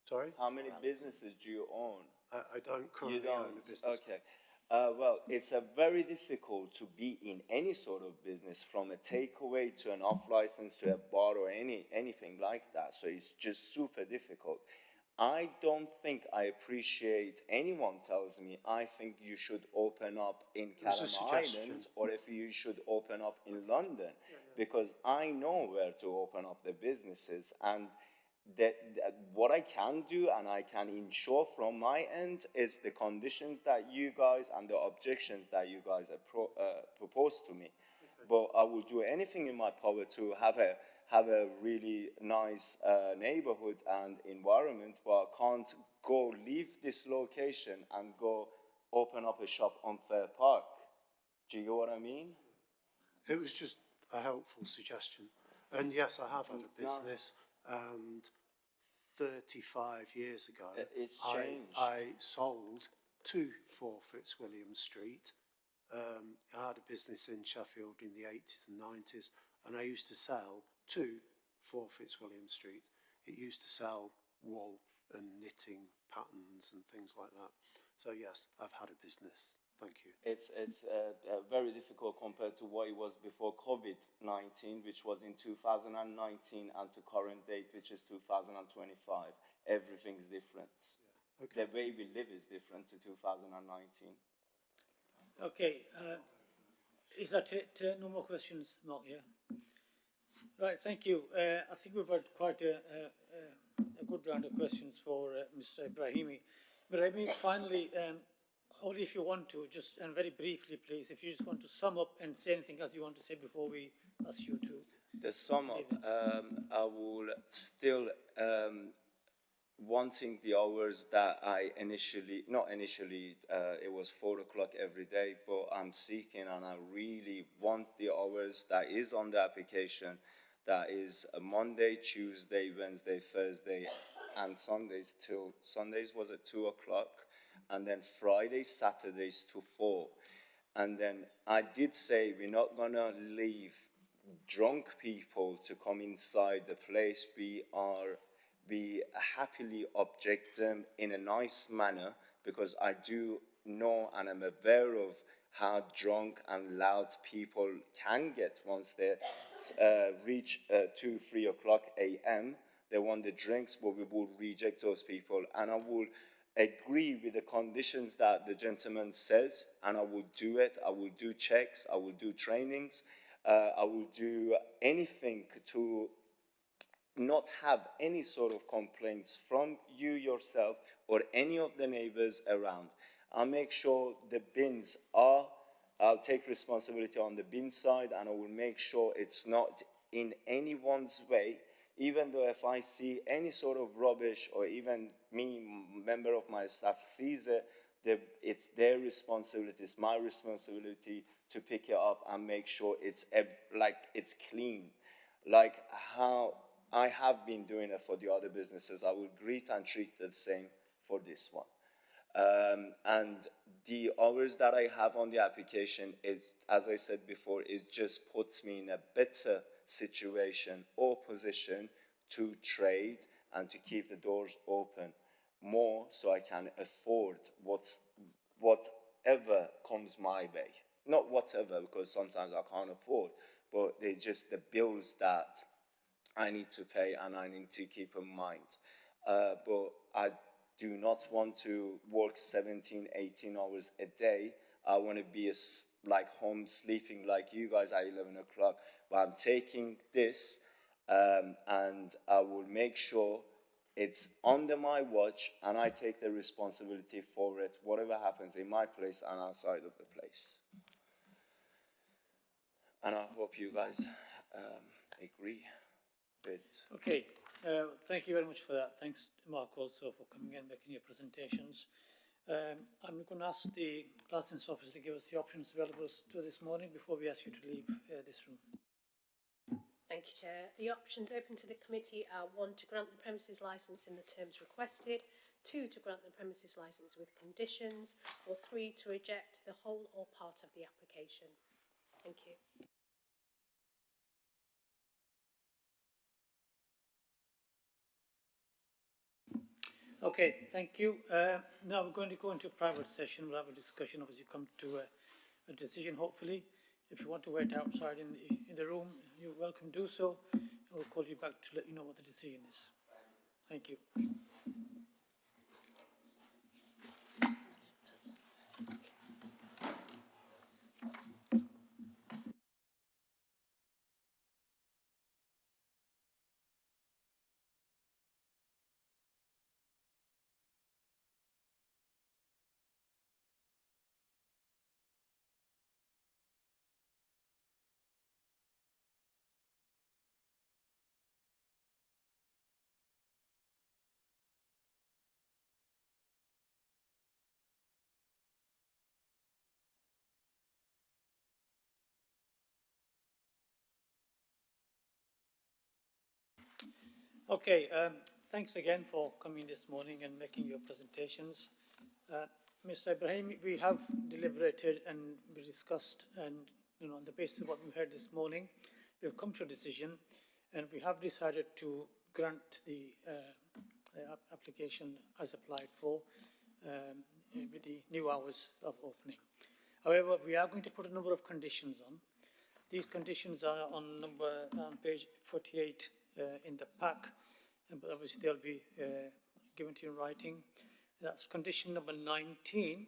Sorry? How many businesses do you own? I don't You currently own don't? a business. Okay. Well, it's very difficult to be in any sort of business, from a takeaway to an off license to a bar or anything like that. So it's just super difficult. I don't think I appreciate anyone tells me I think you should open up in was a Callum suggestion. Island, or if you should open up in London, because I know where to open up the businesses, and that what I can do and I can ensure from my end is the conditions that you guys and the objections that you guys propose to me. But I will do anything in my power to have a really nice neighborhood and environment, but I can't go leave this location and go open up a shop on Fair Park. Do you get what I mean? It was just a helpful suggestion. And yes, I have had a business, And 35 years ago, It's I, changed. I sold to 4 Fitzwilliam Street. I had a business in Sheffield in the 80s and 90s, and I used to sell to 4 Fitzwilliam Street. It used to sell wool and knitting patterns and things like that. So yes, I've had a business. Thank you. It's very difficult compared to what it was before COVID-19, which was in 2019, and to current date, which is 2025. Everything's different. Yeah. Okay. The way we live is different to 2019. Okay, is that it? No more questions, Mark, yeah? Right, thank you. I think we've had quite a good round of questions for Mr. Ibrahimi. Ibrahimi, finally, only if you want to, just and very briefly, please, if you just want to sum up and say anything else you want to say before we ask you to. The sum up, I will still wanting the hours that I not initially, it was 4 o'clock every day, but I'm seeking and I really want the hours that is on the application, that is a Monday, Tuesday, Wednesday, Thursday, and Sundays till, Sundays was at 2 o'clock, and then Fridays, Saturdays to 4. And then I did say we're not gonna leave drunk people to come inside the place. We happily object them in a nice manner, because I do know and I'm aware of how drunk and loud people can get once they reach 2, 3 o'clock a.m. They want the drinks, but we will reject those people. And I will agree with the conditions that the gentleman says, and I will do it. I will do checks, I will do trainings, I will do anything to not have any sort of complaints from you yourself or any of the neighbors around. I'll make sure the bins are, I'll take responsibility on the bin side, and I will make sure it's not in anyone's way, even though if I see any sort of rubbish, or even me, member of my staff, sees it, it's their responsibility, it's my responsibility to pick it up and make sure it's like it's clean, like how I have been doing it for the other businesses. I will greet and treat the same for this one. And the hours that I have on the application is, as I said before, it just puts me in a better situation or position to trade and to keep the doors open more, so I can afford whatever comes my way. Not whatever, because sometimes I can't afford, but they're just the bills that I need to pay and I need to keep in mind. But I do not want to work 17, 18 hours a day. I want to be like home sleeping like you guys at 11 o'clock. But I'm taking this and I will make sure it's under my watch and I take the responsibility for it, whatever happens in my place and outside of the place. And I hope you guys agree. Okay, thank you very much for that. Thanks, Mark, also for coming and making your presentations. I'm going to ask the licence officer to give us the options available to this morning before we ask you to leave this room. Thank you, Chair. The options open to the committee are 1, to grant the premises licence in the terms requested, 2, to grant the premises licence with conditions, or 3, to reject the whole or part of the application. Thank you. Okay, thank you. Now we're going to go into a private session. We'll have a discussion, obviously come to a decision, hopefully. If you want to wait outside in the room, you're welcome to do so. We'll call you back to let you know what the decision is. Thank you. Okay, thanks again for coming this morning and making your presentations. Mr. Ibrahim, we have deliberated and we discussed, and on the basis of what we heard this morning, we have come to a decision, and we have decided to grant the application as applied for with the new hours of opening. However, we are going to put a number of conditions on. These conditions are on page 48 in the pack, but obviously they'll be given to you in writing. That's condition number 19,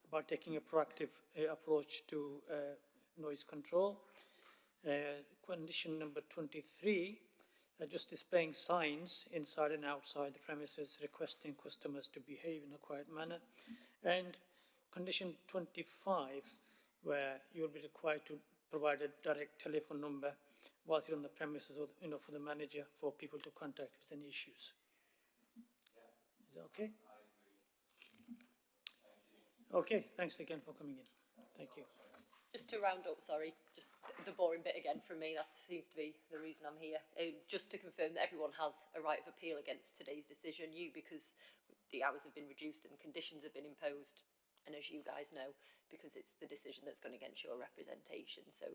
about taking a proactive approach to noise control. Condition number 23, just displaying signs inside and outside the premises requesting customers to behave in a quiet manner. And condition 25, where you'll be required to provide a direct telephone number whilst you're on the premises, or for the manager, for people to contact if there's any issues. Is that okay? Okay, thanks again for coming in. Thank you. Just to round up, sorry, just the boring bit again from me, that seems to be the reason I'm here. Just to confirm that everyone has a right of appeal against today's decision, because the hours have been reduced and conditions have been imposed, and as you guys know, because it's the decision that's gone against your representation. So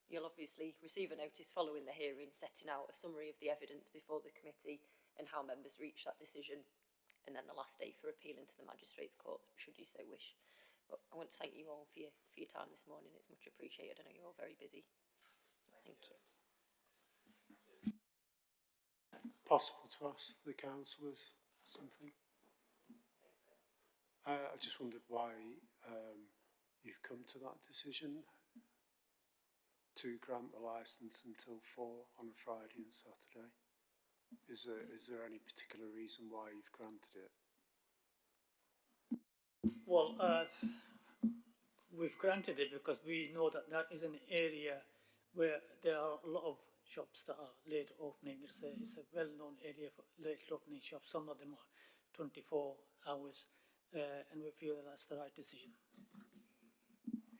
you'll obviously receive a notice following the hearing setting out a summary of the evidence before the committee and how members reach that decision, and then the last day for appealing to the Magistrates Court, should you so wish. But I want to thank you all for your time this morning. It's much appreciated. I know you're all very busy. Thank you. Possible to ask the councillors something? I just wondered why you've come to that decision to grant the licence until 4 on a Friday and Saturday. Is there any particular reason why you've granted it? Well, we've granted it because we know that that is an area where there are a lot of shops that are late opening. It's a well-known area for late opening shops. Some of them are 24 hours, and we feel that that's the right decision.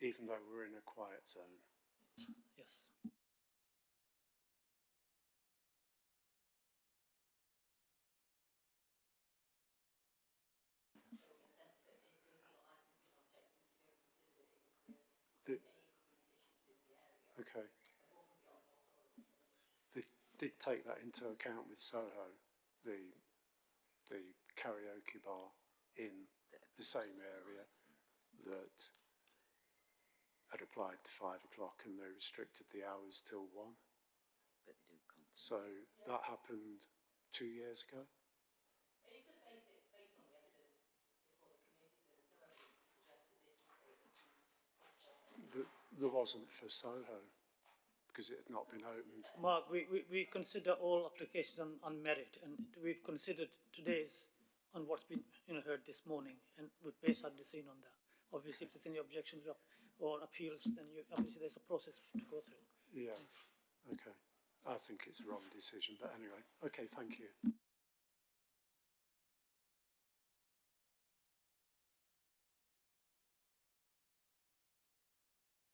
Even though we're in a quiet zone? Yes. Okay. They did take that into account with Soho, the karaoke bar in the same area that had applied to 5 o'clock, and they restricted the hours till 1. But they do continue. So that happened 2 years ago. It's just based on the evidence before the committee, so there's no evidence to suggest that this would create reduced. There wasn't for Soho because it had not been opened. Mark, we consider all applications on merit, and we've considered today's on what's been heard this morning, and we've based our decision on that. Obviously, if there's any objections or appeals, then obviously there's a process to go through. Yeah, okay. I think it's a wrong decision, but anyway, okay, thank you.